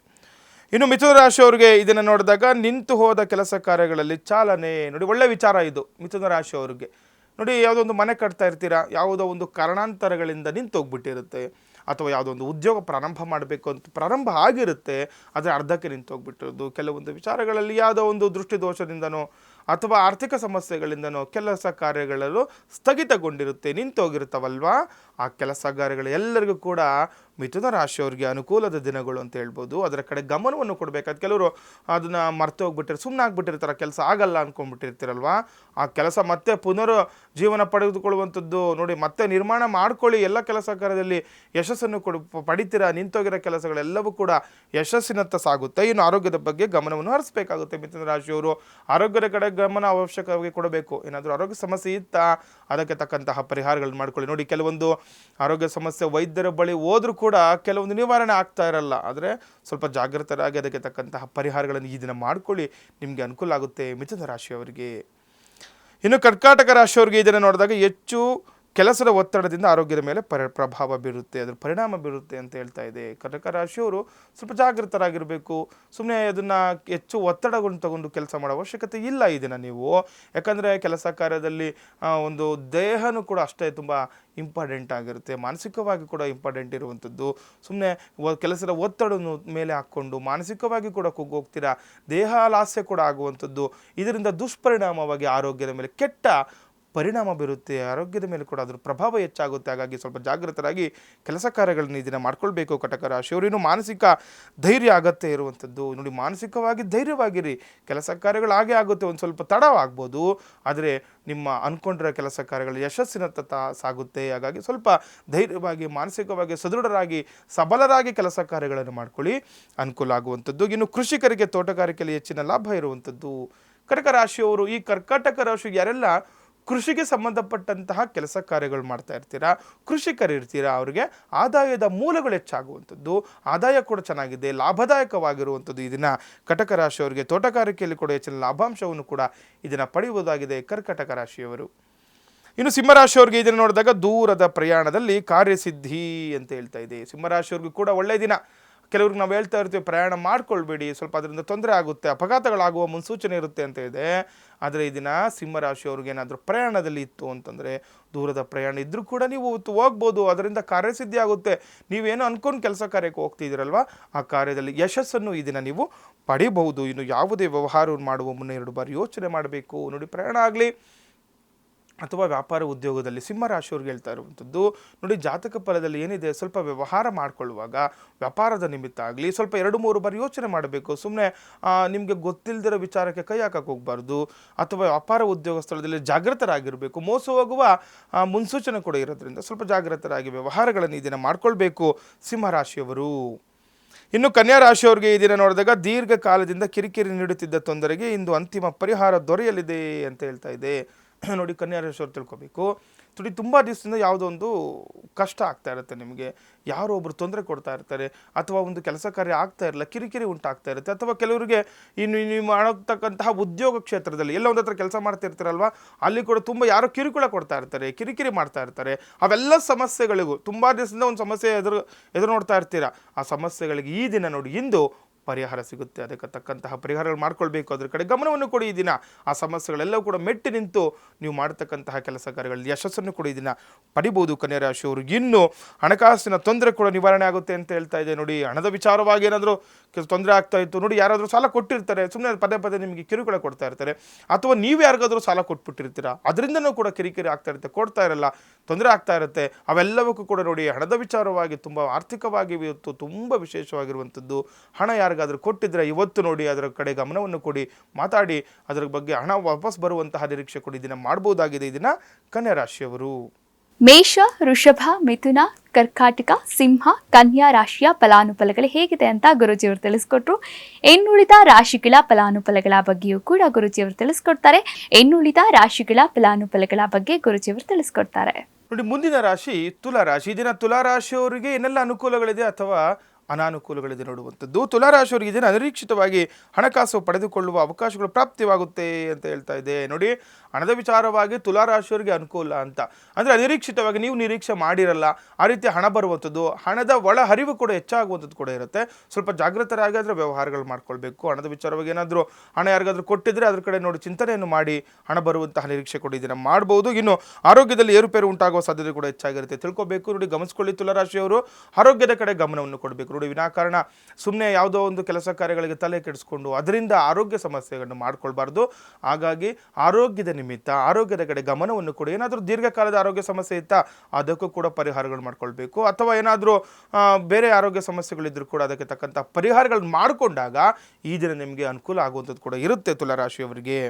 ಇನ್ನು ಮಿಥುನ ರಾಶಿಯವರಿಗೆ ಇದನ್ನು ನೋಡಿದಾಗ, ನಿಂತು ಹೋದ ಕೆಲಸ ಕಾರ್ಯಗಳಲ್ಲಿ ಚಾಲನೆ. ನೋಡಿ, ಒಳ್ಳೆ ವಿಚಾರ ಇದು ಮಿಥುನ ರಾಶಿಯವರಿಗೆ. ನೋಡಿ, ಯಾವುದೋ ಒಂದು ಮನೆ ಕಟ್ತಾ ಇರ್ತೀರಾ, ಯಾವುದೋ ಒಂದು ಕಾರಣಾಂತರಗಳಿಂದ ನಿಂತು ಹೋಗ್ಬಿಟ್ಟಿರುತ್ತೆ, ಅಥವಾ ಯಾವುದೋ ಒಂದು ಉದ್ಯೋಗ ಪ್ರಾರಂಭ ಮಾಡಬೇಕು ಅಂತ ಪ್ರಾರಂಭ ಆಗಿರುತ್ತೆ, ಆದರೆ ಅರ್ಧಕ್ಕೆ ನಿಂತು ಹೋಗ್ಬಿಟ್ಟಿರೋದು. ಕೆಲವೊಂದು ವಿಚಾರಗಳಲ್ಲಿ ಯಾವುದೋ ಒಂದು ದೃಷ್ಟಿದೋಷದಿಂದನೋ ಅಥವಾ ಆರ್ಥಿಕ ಸಮಸ್ಯೆಗಳಿಂದನೋ ಕೆಲಸ ಕಾರ್ಯಗಳಲ್ಲೂ ಸ್ಥಗಿತಗೊಂಡಿರುತ್ತೆ, ನಿಂತು ಹೋಗಿರುತ್ತವಲ್ವಾ. ಆ ಕೆಲಸ ಕಾರ್ಯಗಳು ಎಲ್ಲರಿಗೂ ಕೂಡ ಮಿಥುನ ರಾಶಿಯವರಿಗೆ ಅನುಕೂಲದ ದಿನಗಳು ಅಂತ ಹೇಳ್ಬೋದು. ಅದರ ಕಡೆ ಗಮನವನ್ನು ಕೊಡಬೇಕಾದ, ಕೆಲವರು ಅದನ್ನು ಮರ್ತು ಹೋಗ್ಬಿಟ್ಟಿರ್ತಾರೆ, ಸುಮ್ಮನೆ ಆಗ್ಬಿಟ್ಟಿರ್ತಾರೆ, ಕೆಲಸ ಆಗಲ್ಲ ಅಂದ್ಕೊಂಡ್ಬಿಟ್ಟಿರ್ತೀರಲ್ವ. ಆ ಕೆಲಸ ಮತ್ತೆ ಪುನರ್ ಜೀವನ ಪಡೆದುಕೊಳ್ಳುವಂಥದ್ದು ನೋಡಿ, ಮತ್ತೆ ನಿರ್ಮಾಣ ಮಾಡ್ಕೊಳ್ಳಿ. ಎಲ್ಲ ಕೆಲಸ ಕಾರ್ಯದಲ್ಲಿ ಯಶಸ್ಸನ್ನು ಪಡಿತೀರಾ. ನಿಂತೋಗಿರೋ ಕೆಲಸಗಳೆಲ್ಲವೂ ಕೂಡ ಯಶಸ್ಸಿನತ್ತ ಸಾಗುತ್ತೆ. ಇನ್ನು ಆರೋಗ್ಯದ ಬಗ್ಗೆ ಗಮನವನ್ನು ಹರಿಸಬೇಕಾಗುತ್ತೆ ಮಿಥುನ ರಾಶಿಯವರು. ಆರೋಗ್ಯದ ಕಡೆ ಗಮನ ಅವಶ್ಯಕವಾಗಿ ಕೊಡಬೇಕು. ಏನಾದರೂ ಆರೋಗ್ಯ ಸಮಸ್ಯೆ ಇತ್ತಾ ಅದಕ್ಕೆ ತಕ್ಕಂತಹ ಪರಿಹಾರಗಳನ್ನು ಮಾಡ್ಕೊಳ್ಳಿ. ನೋಡಿ, ಕೆಲವೊಂದು ಆರೋಗ್ಯ ಸಮಸ್ಯೆ ವೈದ್ಯರ ಬಳಿ ಹೋದ್ರೂ ಕೂಡ ಕೆಲವೊಂದು ನಿವಾರಣೆ ಆಗ್ತಾ ಇರಲ್ಲ. ಆದರೆ ಸ್ವಲ್ಪ ಜಾಗೃತರಾಗಿ ಅದಕ್ಕೆ ತಕ್ಕಂತಹ ಪರಿಹಾರಗಳನ್ನು ಈ ದಿನ ಮಾಡ್ಕೊಳ್ಳಿ, ನಿಮಗೆ ಅನುಕೂಲ ಆಗುತ್ತೆ ಮಿಥುನ ರಾಶಿಯವರಿಗೆ. ಇನ್ನು ಕರ್ಕಾಟಕ ರಾಶಿಯವರಿಗೆ ಇದನ್ನು ನೋಡಿದಾಗ, ಹೆಚ್ಚು ಕೆಲಸದ ಒತ್ತಡದಿಂದ ಆರೋಗ್ಯದ ಮೇಲೆ ಪ್ರಭಾವ ಬೀರುತ್ತೆ, ಅದರ ಪರಿಣಾಮ ಬೀರುತ್ತೆ ಅಂತ ಹೇಳ್ತಾ ಇದೆ. ಕರ್ಕಾಟಕ ರಾಶಿಯವರು ಸ್ವಲ್ಪ ಜಾಗೃತರಾಗಿರಬೇಕು. ಸುಮ್ಮನೆ ಅದನ್ನು ಹೆಚ್ಚು ಒತ್ತಡವನ್ನು ತಗೊಂಡು ಕೆಲಸ ಮಾಡೋ ಅವಶ್ಯಕತೆ ಇಲ್ಲ ಈ ದಿನ ನೀವು. ಯಾಕಂದರೆ ಕೆಲಸ ಕಾರ್ಯದಲ್ಲಿ ಒಂದು ದೇಹನೂ ಕೂಡ ಅಷ್ಟೇ ತುಂಬ ಇಂಪಾರ್ಟೆಂಟ್ ಆಗಿರುತ್ತೆ, ಮಾನಸಿಕವಾಗಿ ಕೂಡ ಇಂಪಾರ್ಟೆಂಟ್ ಇರುವಂಥದ್ದು. ಸುಮ್ಮನೆ ಕೆಲಸದ ಒತ್ತಡವನ್ನು ಮೇಲೆ ಹಾಕ್ಕೊಂಡು ಮಾನಸಿಕವಾಗಿ ಕೂಡ ಕುಗ್ಗೋಗ್ತೀರಾ, ದೇಹ ಲಾಸ್ಯ ಕೂಡ ಆಗುವಂಥದ್ದು. ಇದರಿಂದ ದುಷ್ಪರಿಣಾಮವಾಗಿ ಆರೋಗ್ಯದ ಮೇಲೆ ಕೆಟ್ಟ ಪರಿಣಾಮ ಬೀರುತ್ತೆ, ಆರೋಗ್ಯದ ಮೇಲೆ ಕೂಡ ಅದರ ಪ್ರಭಾವ ಹೆಚ್ಚಾಗುತ್ತೆ. ಹಾಗಾಗಿ ಸ್ವಲ್ಪ ಜಾಗೃತರಾಗಿ ಕೆಲಸ ಕಾರ್ಯಗಳನ್ನು ಇದನ್ನು ಮಾಡ್ಕೊಳ್ಬೇಕು ಕಟಕ ರಾಶಿಯವರು. ಇನ್ನು ಮಾನಸಿಕ ಧೈರ್ಯ ಅಗತ್ಯ ಇರುವಂಥದ್ದು. ನೋಡಿ, ಮಾನಸಿಕವಾಗಿ ಧೈರ್ಯವಾಗಿರಿ, ಕೆಲಸ ಕಾರ್ಯಗಳು ಹಾಗೆ ಆಗುತ್ತೆ, ಒಂದು ಸ್ವಲ್ಪ ತಡವಾಗ್ಬೋದು, ಆದರೆ ನಿಮ್ಮ ಅಂದ್ಕೊಂಡಿರೋ ಕೆಲಸ ಕಾರ್ಯಗಳು ಯಶಸ್ಸಿನತ್ತ ಸಾಗುತ್ತೆ. ಹಾಗಾಗಿ ಸ್ವಲ್ಪ ಧೈರ್ಯವಾಗಿ, ಮಾನಸಿಕವಾಗಿ ಸದೃಢರಾಗಿ, ಸಬಲರಾಗಿ ಕೆಲಸ ಕಾರ್ಯಗಳನ್ನು ಮಾಡ್ಕೊಳ್ಳಿ, ಅನುಕೂಲ ಆಗುವಂಥದ್ದು. ಇನ್ನು ಕೃಷಿಕರಿಗೆ ತೋಟಗಾರಿಕೆಯಲ್ಲಿ ಹೆಚ್ಚಿನ ಲಾಭ ಇರುವಂಥದ್ದು. ಕಟಕ ರಾಶಿಯವರು, ಈ ಕರ್ಕಾಟಕ ರಾಶಿಗೆ ಯಾರೆಲ್ಲ ಕೃಷಿಗೆ ಸಂಬಂಧಪಟ್ಟಂತಹ ಕೆಲಸ ಕಾರ್ಯಗಳು ಮಾಡ್ತಾ ಇರ್ತೀರಾ, ಕೃಷಿಕರಿರ್ತೀರಾ, ಅವರಿಗೆ ಆದಾಯದ ಮೂಲಗಳು ಹೆಚ್ಚಾಗುವಂಥದ್ದು, ಆದಾಯ ಕೂಡ ಚೆನ್ನಾಗಿದೆ, ಲಾಭದಾಯಕವಾಗಿರುವಂಥದ್ದು ಈ ದಿನ ಕಟಕ ರಾಶಿಯವರಿಗೆ. ತೋಟಗಾರಿಕೆಯಲ್ಲಿ ಕೂಡ ಹೆಚ್ಚಿನ ಲಾಭಾಂಶವನ್ನು ಕೂಡ ಇದನ್ನು ಪಡೆಯುವುದಾಗಿದೆ ಕರ್ಕಾಟಕ ರಾಶಿಯವರು. ಇನ್ನು ಸಿಂಹರಾಶಿಯವರಿಗೆ ಇದನ್ನು ನೋಡಿದಾಗ, ದೂರದ ಪ್ರಯಾಣದಲ್ಲಿ ಕಾರ್ಯಸಿದ್ಧಿ ಅಂತ ಹೇಳ್ತಾ ಇದೆ. ಸಿಂಹರಾಶಿಯವ್ರಿಗೂ ಕೂಡ ಒಳ್ಳೆಯ ದಿನ. ಕೆಲವ್ರಿಗೆ ನಾವು ಹೇಳ್ತಾ ಇರ್ತೀವಿ, ಪ್ರಯಾಣ ಮಾಡ್ಕೊಳ್ಬೇಡಿ, ಸ್ವಲ್ಪ ಅದರಿಂದ ತೊಂದರೆ ಆಗುತ್ತೆ, ಅಪಘಾತಗಳಾಗುವ ಮುನ್ಸೂಚನೆ ಇರುತ್ತೆ ಅಂತ ಇದೆ. ಆದರೆ ಈ ದಿನ ಸಿಂಹರಾಶಿಯವ್ರಿಗೆ ಏನಾದರೂ ಪ್ರಯಾಣದಲ್ಲಿ ಇತ್ತು ಅಂತಂದರೆ, ದೂರದ ಪ್ರಯಾಣ ಇದ್ದರೂ ಕೂಡ ನೀವು ಹೋಗ್ಬೋದು, ಅದರಿಂದ ಕಾರ್ಯಸಿದ್ಧಿ ಆಗುತ್ತೆ. ನೀವೇನು ಅಂದ್ಕೊಂಡು ಕೆಲಸ ಕಾರ್ಯಕ್ಕೆ ಹೋಗ್ತಿದ್ದೀರಲ್ವ, ಆ ಕಾರ್ಯದಲ್ಲಿ ಯಶಸ್ಸನ್ನು ಈ ದಿನ ನೀವು ಪಡಿಬಹುದು. ಇನ್ನು ಯಾವುದೇ ವ್ಯವಹಾರ ಮಾಡುವ ಮುನ್ನ 2 ಬಾರಿ ಯೋಚನೆ ಮಾಡಬೇಕು. ನೋಡಿ, ಪ್ರಯಾಣ ಆಗಲಿ ಅಥವಾ ವ್ಯಾಪಾರ ಉದ್ಯೋಗದಲ್ಲಿ ಸಿಂಹರಾಶಿಯವ್ರಿಗೆ ಹೇಳ್ತಾ ಇರುವಂಥದ್ದು ನೋಡಿ, ಜಾತಕ ಫಲದಲ್ಲಿ ಏನಿದೆ, ಸ್ವಲ್ಪ ವ್ಯವಹಾರ ಮಾಡ್ಕೊಳ್ಳುವಾಗ ವ್ಯಾಪಾರದ ನಿಮಿತ್ತ ಆಗಲಿ ಸ್ವಲ್ಪ 2-3 ಬಾರಿ ಯೋಚನೆ ಮಾಡಬೇಕು. ಸುಮ್ಮನೆ ನಿಮಗೆ ಗೊತ್ತಿಲ್ಲದಿರೋ ವಿಚಾರಕ್ಕೆ ಕೈ ಹಾಕಕ್ಕೆ ಹೋಗಬಾರ್ದು. ಅಥವಾ ವ್ಯಾಪಾರ ಉದ್ಯೋಗ ಸ್ಥಳದಲ್ಲಿ ಜಾಗೃತರಾಗಿರಬೇಕು. ಮೋಸ ಹೋಗುವ ಮುನ್ಸೂಚನೆ ಕೂಡ ಇರೋದ್ರಿಂದ ಸ್ವಲ್ಪ ಜಾಗೃತರಾಗಿ ವ್ಯವಹಾರಗಳನ್ನು ಈ ದಿನ ಮಾಡ್ಕೊಳ್ಬೇಕು ಸಿಂಹರಾಶಿಯವರು. ಇನ್ನು ಕನ್ಯಾ ರಾಶಿಯವರಿಗೆ ಈ ದಿನ ನೋಡಿದಾಗ ದೀರ್ಘಕಾಲದಿಂದ ಕಿರಿಕಿರಿ ನೀಡುತ್ತಿದ್ದ ತೊಂದರೆಗೆ ಇಂದು ಅಂತಿಮ ಪರಿಹಾರ ದೊರೆಯಲಿದೆ ಅಂತ ಹೇಳ್ತಾ ಇದೆ. ನೋಡಿ, ಕನ್ಯಾ ರಾಶಿಯವ್ರು ತಿಳ್ಕೊಬೇಕು, ನೋಡಿ ತುಂಬ ದಿವಸದಿಂದ ಯಾವುದೋ ಒಂದು ಕಷ್ಟ ಆಗ್ತಾ ಇರುತ್ತೆ ನಿಮಗೆ, ಯಾರೋ ಒಬ್ರು ತೊಂದರೆ ಕೊಡ್ತಾ ಇರ್ತಾರೆ, ಅಥವಾ ಒಂದು ಕೆಲಸ ಕಾರ್ಯ ಆಗ್ತಾ ಇರಲ್ಲ, ಕಿರಿಕಿರಿ ಉಂಟಾಗ್ತಾ ಇರುತ್ತೆ. ಅಥವಾ ಕೆಲವರಿಗೆ ಇನ್ನು ನೀವು ಮಾಡತಕ್ಕಂತಹ ಉದ್ಯೋಗ ಕ್ಷೇತ್ರದಲ್ಲಿ ಎಲ್ಲ ಒಂದು ಹತ್ರ ಕೆಲಸ ಮಾಡ್ತಿರ್ತೀರಲ್ವ, ಅಲ್ಲಿ ಕೂಡ ತುಂಬ ಯಾರೋ ಕಿರುಕುಳ ಕೊಡ್ತಾ ಇರ್ತಾರೆ, ಕಿರಿಕಿರಿ ಮಾಡ್ತಾ ಇರ್ತಾರೆ. ಅವೆಲ್ಲ ಸಮಸ್ಯೆಗಳಿಗೂ ತುಂಬ ದಿವಸದಿಂದ ಒಂದು ಸಮಸ್ಯೆ ಎದುರು ನೋಡ್ತಾ ಇರ್ತೀರಾ. ಆ ಸಮಸ್ಯೆಗಳಿಗೆ ಈ ದಿನ ನೋಡಿ ಇಂದು ಪರಿಹಾರ ಸಿಗುತ್ತೆ. ಅದಕ್ಕೆ ತಕ್ಕಂತಹ ಪರಿಹಾರಗಳು ಮಾಡ್ಕೊಳ್ಬೇಕು, ಅದ್ರ ಕಡೆ ಗಮನವನ್ನು ಕೊಡಿ. ಈ ದಿನ ಆ ಸಮಸ್ಯೆಗಳೆಲ್ಲವೂ ಕೂಡ ಮೆಟ್ಟಿ ನಿಂತು ನೀವು ಮಾಡತಕ್ಕಂತಹ ಕೆಲಸ ಕಾರ್ಯಗಳಲ್ಲಿ ಯಶಸ್ಸನ್ನು ಕೂಡ ಈ ದಿನ ಪಡಿಬೋದು ಕನ್ಯಾ ರಾಶಿಯವರು. ಇನ್ನು ಹಣಕಾಸಿನ ತೊಂದರೆ ಕೂಡ ನಿವಾರಣೆ ಆಗುತ್ತೆ ಅಂತ ಹೇಳ್ತಾ ಇದೆ. ನೋಡಿ, ಹಣದ ವಿಚಾರವಾಗಿ ಏನಾದರೂ ತೊಂದರೆ ಆಗ್ತಾ ಇತ್ತು ನೋಡಿ, ಯಾರಾದರೂ ಸಾಲ ಕೊಟ್ಟಿರ್ತಾರೆ, ಸುಮ್ಮನೆ ಪದೇ ಪದೇ ನಿಮಗೆ ಕಿರುಕುಳ ಕೊಡ್ತಾ ಇರ್ತಾರೆ, ಅಥವಾ ನೀವು ಯಾರಿಗಾದರೂ ಸಾಲ ಕೊಟ್ಬಿಟ್ಟಿರ್ತೀರಾ, ಅದರಿಂದನೂ ಕೂಡ ಕಿರಿಕಿರಿ ಆಗ್ತಾ ಇರುತ್ತೆ, ಕೊಡ್ತಾ ಇರಲ್ಲ, ತೊಂದರೆ ಆಗ್ತಾ ಇರುತ್ತೆ. ಅವೆಲ್ಲವಕ್ಕೂ ಕೂಡ ನೋಡಿ ಹಣದ ವಿಚಾರವಾಗಿ ತುಂಬ ಆರ್ಥಿಕವಾಗಿ ಇವತ್ತು ತುಂಬ ವಿಶೇಷವಾಗಿರುವಂಥದ್ದು. ಹಣ ಯಾರಿಗಾದರೂ ಕೊಟ್ಟಿದ್ರೆ ಇವತ್ತು ನೋಡಿ ಅದರ ಕಡೆ ಗಮನವನ್ನು ಕೊಡಿ, ಮಾತಾಡಿ ಅದರ ಬಗ್ಗೆ ಹಣ ವಾಪಸ್ ಬರುವಂತಹ ನಿರೀಕ್ಷೆ ಕೊಡಿ ದಿನ ಮಾಡ್ಬೋದಾಗಿದೆ ಈ ದಿನ ಕನ್ಯಾ ರಾಶಿಯವರು. ಮೇಷ, ವೃಷಭ, ಮಿಥುನ, ಕರ್ಕಾಟಕ, ಸಿಂಹ, ಕನ್ಯಾ ರಾಶಿಯ ಫಲಾನುಫಲಗಳು ಹೇಗಿದೆ ಅಂತ ಗುರೂಜಿಯವರು ತಿಳಿಸ್ಕೊಟ್ರು. ಇನ್ನುಳಿದ ರಾಶಿಗಳ ಫಲಾನುಫಲಗಳ ಬಗ್ಗೆಯೂ ಕೂಡ ಗುರೂಜಿಯವರು ತಿಳಿಸ್ಕೊಡ್ತಾರೆ. ಇನ್ನುಳಿದ ರಾಶಿಗಳ ಫಲಾನುಫಲಗಳ ಬಗ್ಗೆ ಗುರೂಜಿಯವರು ತಿಳಿಸ್ಕೊಡ್ತಾರೆ. ನೋಡಿ, ಮುಂದಿನ ರಾಶಿ ತುಲಾ ರಾಶಿ. ಈ ದಿನ ತುಲಾ ರಾಶಿಯವರಿಗೆ ಏನೆಲ್ಲ ಅನುಕೂಲಗಳಿದೆ ಅಥವಾ ಅನಾನುಕೂಲಗಳಿದೆ ನೋಡುವಂಥದ್ದು. ತುಲಾರಾಶಿಯವರಿಗೆ ಇದನ್ನು ಅನಿರೀಕ್ಷಿತವಾಗಿ ಹಣಕಾಸು ಪಡೆದುಕೊಳ್ಳುವ ಅವಕಾಶಗಳು ಪ್ರಾಪ್ತಿಯಾಗುತ್ತೆ ಅಂತ ಹೇಳ್ತಾ ಇದೆ. ನೋಡಿ, ಹಣದ ವಿಚಾರವಾಗಿ ತುಲಾರಾಶಿಯವರಿಗೆ ಅನುಕೂಲ ಅಂತ ಅಂದರೆ ಅನಿರೀಕ್ಷಿತವಾಗಿ ನೀವು ನಿರೀಕ್ಷೆ ಮಾಡಿರಲ್ಲ ಆ ರೀತಿ ಹಣ ಬರುವಂಥದ್ದು, ಹಣದ ಒಳ ಹರಿವು ಕೂಡ ಹೆಚ್ಚಾಗುವಂಥದ್ದು ಕೂಡ ಇರುತ್ತೆ. ಸ್ವಲ್ಪ ಜಾಗೃತರಾಗಿ ಅದರ ವ್ಯವಹಾರಗಳು ಮಾಡ್ಕೊಳ್ಬೇಕು. ಹಣದ ವಿಚಾರವಾಗಿ ಏನಾದರೂ ಹಣ ಯಾರಿಗಾದ್ರೂ ಕೊಟ್ಟಿದ್ರೆ ಅದ್ರ ಕಡೆ ನೋಡಿ ಚಿಂತನೆಯನ್ನು ಮಾಡಿ ಹಣ ಬರುವಂತಹ ನಿರೀಕ್ಷೆ ಕೂಡ ಇದನ್ನು ಮಾಡ್ಬೋದು. ಇನ್ನು ಆರೋಗ್ಯದಲ್ಲಿ ಏರುಪೇರು ಉಂಟಾಗುವ ಸಾಧ್ಯತೆ ಕೂಡ ಹೆಚ್ಚಾಗಿರುತ್ತೆ, ತಿಳ್ಕೊಬೇಕು. ನೋಡಿ, ಗಮನಿಸ್ಕೊಳ್ಳಿ, ತುಲಾರಾಶಿಯವರು ಆರೋಗ್ಯದ ಕಡೆ ಗಮನವನ್ನು ಕೊಡಬೇಕು. ನೋಡಿ, ವಿನಾಕಾರಣ ಸುಮ್ಮನೆ ಯಾವುದೋ ಒಂದು ಕೆಲಸ ಕಾರ್ಯಗಳಿಗೆ ತಲೆ ಕೆಡಿಸ್ಕೊಂಡು ಅದರಿಂದ ಆರೋಗ್ಯ ಸಮಸ್ಯೆಗಳನ್ನು ಮಾಡ್ಕೊಳ್ಬಾರ್ದು. ಹಾಗಾಗಿ ಆರೋಗ್ಯದ ನಿಮಿತ್ತ ಆರೋಗ್ಯದ ಕಡೆ ಗಮನವನ್ನು ಕೊಡಿ. ಏನಾದರೂ ದೀರ್ಘಕಾಲದ ಆರೋಗ್ಯ ಸಮಸ್ಯೆ ಇತ್ತಾ ಅದಕ್ಕೂ ಕೂಡ ಪರಿಹಾರಗಳು ಮಾಡ್ಕೊಳ್ಬೇಕು. ಅಥವಾ ಏನಾದರೂ ಬೇರೆ ಆರೋಗ್ಯ ಸಮಸ್ಯೆಗಳಿದ್ರೂ ಕೂಡ ಅದಕ್ಕೆ ತಕ್ಕಂಥ ಪರಿಹಾರಗಳು ಮಾಡಿಕೊಂಡಾಗ ಈ ದಿನ ನಿಮಗೆ ಅನುಕೂಲ ಆಗುವಂಥದ್ದು ಕೂಡ ಇರುತ್ತೆ ತುಲಾರಾಶಿಯವರಿಗೆ.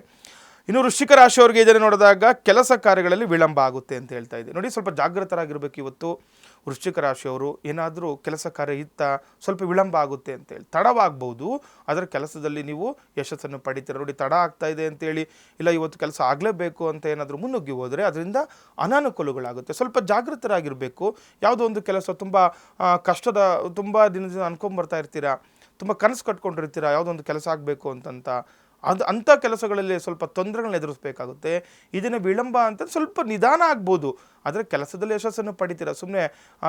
ಇನ್ನು ವೃಶ್ಚಿಕ ರಾಶಿಯವರಿಗೆ ಇದನ್ನು ನೋಡಿದಾಗ ಕೆಲಸ ಕಾರ್ಯಗಳಲ್ಲಿ ವಿಳಂಬ ಆಗುತ್ತೆ ಅಂತ ಹೇಳ್ತಾ ಇದೆ. ನೋಡಿ, ಸ್ವಲ್ಪ ಜಾಗೃತರಾಗಿರಬೇಕು ಇವತ್ತು ವೃಶ್ಚಿಕ ರಾಶಿಯವರು. ಏನಾದರೂ ಕೆಲಸ ಕಾರ್ಯ ಇತ್ತ ಸ್ವಲ್ಪ ವಿಳಂಬ ಆಗುತ್ತೆ ಅಂತೇಳಿ ತಡವಾಗ್ಬೋದು, ಅದರ ಕೆಲಸದಲ್ಲಿ ನೀವು ಯಶಸ್ಸನ್ನು ಪಡಿತೀರ. ನೋಡಿ, ತಡ ಆಗ್ತಾ ಇದೆ ಅಂತೇಳಿ ಇಲ್ಲ ಇವತ್ತು ಕೆಲಸ ಆಗಲೇಬೇಕು ಅಂತ ಏನಾದರೂ ಮುನ್ನುಗ್ಗಿ ಹೋದರೆ ಅದರಿಂದ ಅನಾನುಕೂಲಗಳಾಗುತ್ತೆ. ಸ್ವಲ್ಪ ಜಾಗೃತರಾಗಿರಬೇಕು. ಯಾವುದೋ ಒಂದು ಕೆಲಸ ತುಂಬ ಕಷ್ಟದ ತುಂಬ ದಿನದಿಂದ ಅನ್ಕೊಂಬರ್ತಾ ಇರ್ತೀರಾ, ತುಂಬ ಕನಸು ಕಟ್ಕೊಂಡಿರ್ತೀರಾ ಯಾವುದೋ ಒಂದು ಕೆಲಸ ಆಗಬೇಕು ಅಂತಂತ, ಅಂಥ ಕೆಲಸಗಳಲ್ಲಿ ಸ್ವಲ್ಪ ತೊಂದರೆಗಳನ್ನ ಎದುರಿಸಬೇಕಾಗುತ್ತೆ. ಇದನ್ನು ವಿಳಂಬ ಅಂತ ಸ್ವಲ್ಪ ನಿಧಾನ ಆಗ್ಬೋದು, ಆದರೆ ಕೆಲಸದಲ್ಲಿ ಯಶಸ್ಸನ್ನು ಪಡಿತೀರ. ಸುಮ್ಮನೆ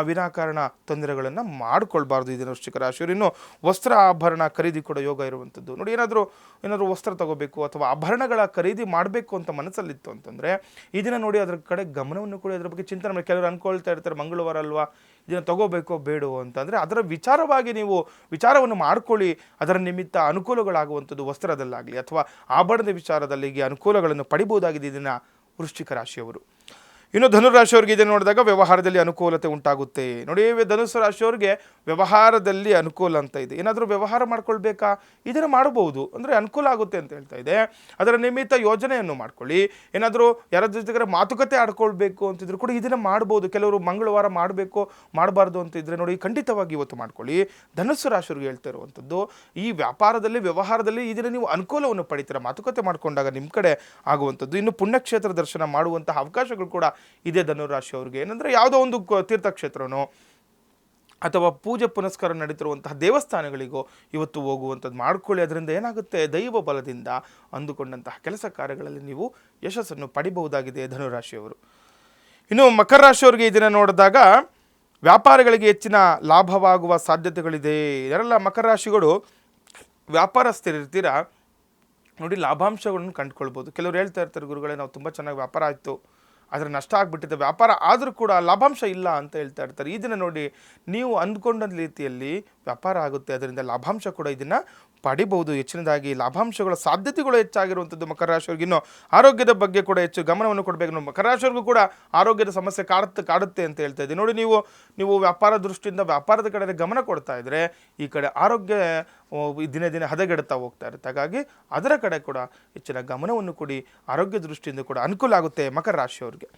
ವಿನಾಕಾರಣ ತೊಂದರೆಗಳನ್ನು ಮಾಡ್ಕೊಳ್ಬಾರ್ದು ಇದನ್ನು ವೃಶ್ಚಿಕ ರಾಶಿಯವರು. ಇನ್ನು ವಸ್ತ್ರ ಆಭರಣ ಖರೀದಿ ಕೂಡ ಯೋಗ ಇರುವಂಥದ್ದು. ನೋಡಿ, ಏನಾದರೂ ವಸ್ತ್ರ ತಗೋಬೇಕು ಅಥವಾ ಆಭರಣಗಳ ಖರೀದಿ ಮಾಡಬೇಕು ಅಂತ ಮನಸ್ಸಲ್ಲಿತ್ತು ಅಂತಂದರೆ ಈ ದಿನ ನೋಡಿ ಅದರ ಕಡೆ ಗಮನವನ್ನು ಕೂಡ ಅದರ ಬಗ್ಗೆ ಚಿಂತನೆ ಮಾಡಿ. ಕೆಲವರು ಅಂದ್ಕೊಳ್ತಾ ಇರ್ತಾರೆ ಮಂಗಳವಾರ ಅಲ್ವಾ ಇದನ್ನು ತಗೋಬೇಕೋ ಬೇಡವೋ ಅಂತಂದರೆ ಅದರ ವಿಚಾರವಾಗಿ ನೀವು ವಿಚಾರವನ್ನು ಮಾಡ್ಕೊಳ್ಳಿ. ಅದರ ನಿಮಿತ್ತ ಅನುಕೂಲಗಳಾಗುವಂಥದ್ದು ವಸ್ತ್ರದಲ್ಲಾಗಲಿ ಅಥವಾ ಆಭರಣದ ವಿಚಾರದಲ್ಲಿ ಅನುಕೂಲಗಳನ್ನು ಪಡಿಬೋದಾಗಿದೆ ಇದನ್ನು ವೃಶ್ಚಿಕ ರಾಶಿಯವರು. ಇನ್ನು ಧನುರಾಶಿಯವರಿಗೆ ಇದನ್ನು ನೋಡಿದಾಗ ವ್ಯವಹಾರದಲ್ಲಿ ಅನುಕೂಲತೆ ಉಂಟಾಗುತ್ತೆ. ನೋಡಿ, ಧನುಸು ರಾಶಿಯವರಿಗೆ ವ್ಯವಹಾರದಲ್ಲಿ ಅನುಕೂಲ ಅಂತ ಇದೆ. ಏನಾದರೂ ವ್ಯವಹಾರ ಮಾಡ್ಕೊಳ್ಬೇಕಾ ಇದನ್ನು ಮಾಡಬಹುದು, ಅಂದರೆ ಅನುಕೂಲ ಆಗುತ್ತೆ ಅಂತ ಹೇಳ್ತಾ ಇದೆ. ಅದರ ನಿಮಿತ್ತ ಯೋಜನೆಯನ್ನು ಮಾಡ್ಕೊಳ್ಳಿ. ಏನಾದರೂ ಯಾರ ಜೊತೆಗೆ ಮಾತುಕತೆ ಆಡ್ಕೊಳ್ಬೇಕು ಅಂತಿದ್ರು ಕೂಡ ಇದನ್ನು ಮಾಡ್ಬೋದು. ಕೆಲವರು ಮಂಗಳವಾರ ಮಾಡಬೇಕು ಮಾಡಬಾರ್ದು ಅಂತಿದ್ರೆ ನೋಡಿ ಖಂಡಿತವಾಗಿ ಇವತ್ತು ಮಾಡ್ಕೊಳ್ಳಿ. ಧನುಸ್ಸು ರಾಶಿಯವರಿಗೆ ಹೇಳ್ತಾ ಇರುವಂಥದ್ದು ಈ ವ್ಯಾಪಾರದಲ್ಲಿ ವ್ಯವಹಾರದಲ್ಲಿ ಇದನ್ನು ನೀವು ಅನುಕೂಲವನ್ನು ಪಡಿತೀರ, ಮಾತುಕತೆ ಮಾಡಿಕೊಂಡಾಗ ನಿಮ್ಮ ಕಡೆ ಆಗುವಂಥದ್ದು. ಇನ್ನು ಪುಣ್ಯಕ್ಷೇತ್ರ ದರ್ಶನ ಮಾಡುವಂತಹ ಅವಕಾಶಗಳು ಕೂಡ ಇದೇ ಧನುರಾಶಿಯವರಿಗೆ. ಏನಂದರೆ ಯಾವುದೋ ಒಂದು ತೀರ್ಥಕ್ಷೇತ್ರನೋ ಅಥವಾ ಪೂಜೆ ಪುನಸ್ಕಾರ ನಡೀತಿರುವಂತಹ ದೇವಸ್ಥಾನಗಳಿಗೋ ಇವತ್ತು ಹೋಗುವಂಥದ್ದು ಮಾಡ್ಕೊಳ್ಳಿ. ಅದರಿಂದ ಏನಾಗುತ್ತೆ, ದೈವ ಬಲದಿಂದ ಅಂದುಕೊಂಡಂತಹ ಕೆಲಸ ಕಾರ್ಯಗಳಲ್ಲಿ ನೀವು ಯಶಸ್ಸನ್ನು ಪಡಿಬಹುದಾಗಿದೆ ಧನುರಾಶಿಯವರು. ಇನ್ನು ಮಕರ ರಾಶಿಯವರಿಗೆ ಇದನ್ನು ನೋಡಿದಾಗ ವ್ಯಾಪಾರಗಳಿಗೆ ಹೆಚ್ಚಿನ ಲಾಭವಾಗುವ ಸಾಧ್ಯತೆಗಳಿದೆ. ಯಾರೆಲ್ಲ ಮಕರ ರಾಶಿಗಳು ವ್ಯಾಪಾರಸ್ಥರಿರ್ತೀರ ನೋಡಿ ಲಾಭಾಂಶಗಳನ್ನು ಕಂಡುಕೊಳ್ಬೋದು. ಕೆಲವರು ಹೇಳ್ತಾ ಇರ್ತಾರೆ, ಗುರುಗಳೇ ನಾವು ತುಂಬ ಚೆನ್ನಾಗಿ ವ್ಯಾಪಾರ ಆಯಿತು ಆದರೆ ನಷ್ಟ ಆಗಿಬಿಟ್ಟಿದೆ, ವ್ಯಾಪಾರ ಆದರೂ ಕೂಡ ಲಾಭಾಂಶ ಇಲ್ಲ ಅಂತ ಹೇಳ್ತಾ ಇರ್ತಾರೆ. ಈ ದಿನ ನೋಡಿ ನೀವು ಅಂದ್ಕೊಂಡ ರೀತಿಯಲ್ಲಿ ವ್ಯಾಪಾರ ಆಗುತ್ತೆ, ಅದರಿಂದ ಲಾಭಾಂಶ ಕೂಡ ಇದನ್ನು ಪಡಿಬಹುದು. ಹೆಚ್ಚಿನದಾಗಿ ಲಾಭಾಂಶಗಳ ಸಾಧ್ಯತೆಗಳು ಹೆಚ್ಚಾಗಿರುವಂಥದ್ದು ಮಕರ ರಾಶಿಯವರಿಗೆ. ಇನ್ನು ಆರೋಗ್ಯದ ಬಗ್ಗೆ ಕೂಡ ಹೆಚ್ಚು ಗಮನವನ್ನು ಕೊಡಬೇಕು. ಮಕರ ರಾಶಿಯವರಿಗೂ ಕೂಡ ಆರೋಗ್ಯದ ಸಮಸ್ಯೆ ಕಾಡುತ್ತೆ ಅಂತ ಹೇಳ್ತಾ ಇದ್ದೀನಿ. ನೋಡಿ, ನೀವು ವ್ಯಾಪಾರ ದೃಷ್ಟಿಯಿಂದ ವ್ಯಾಪಾರದ ಕಡೆ ಗಮನ ಕೊಡ್ತಾ ಇದ್ರೆ ಈ ಕಡೆ ಆರೋಗ್ಯ ದಿನೇ ದಿನೇ ಹದಗೆಡುತ್ತಾ ಹೋಗ್ತಾ ಇರುತ್ತೆ. ಹಾಗಾಗಿ ಅದರ ಕಡೆ ಕೂಡ ಹೆಚ್ಚಿನ ಗಮನವನ್ನು ಕೊಡಿ. ಆರೋಗ್ಯ ದೃಷ್ಟಿಯಿಂದ ಕೂಡ ಅನುಕೂಲ ಆಗುತ್ತೆ ಮಕರ ರಾಶಿಯವರಿಗೆ.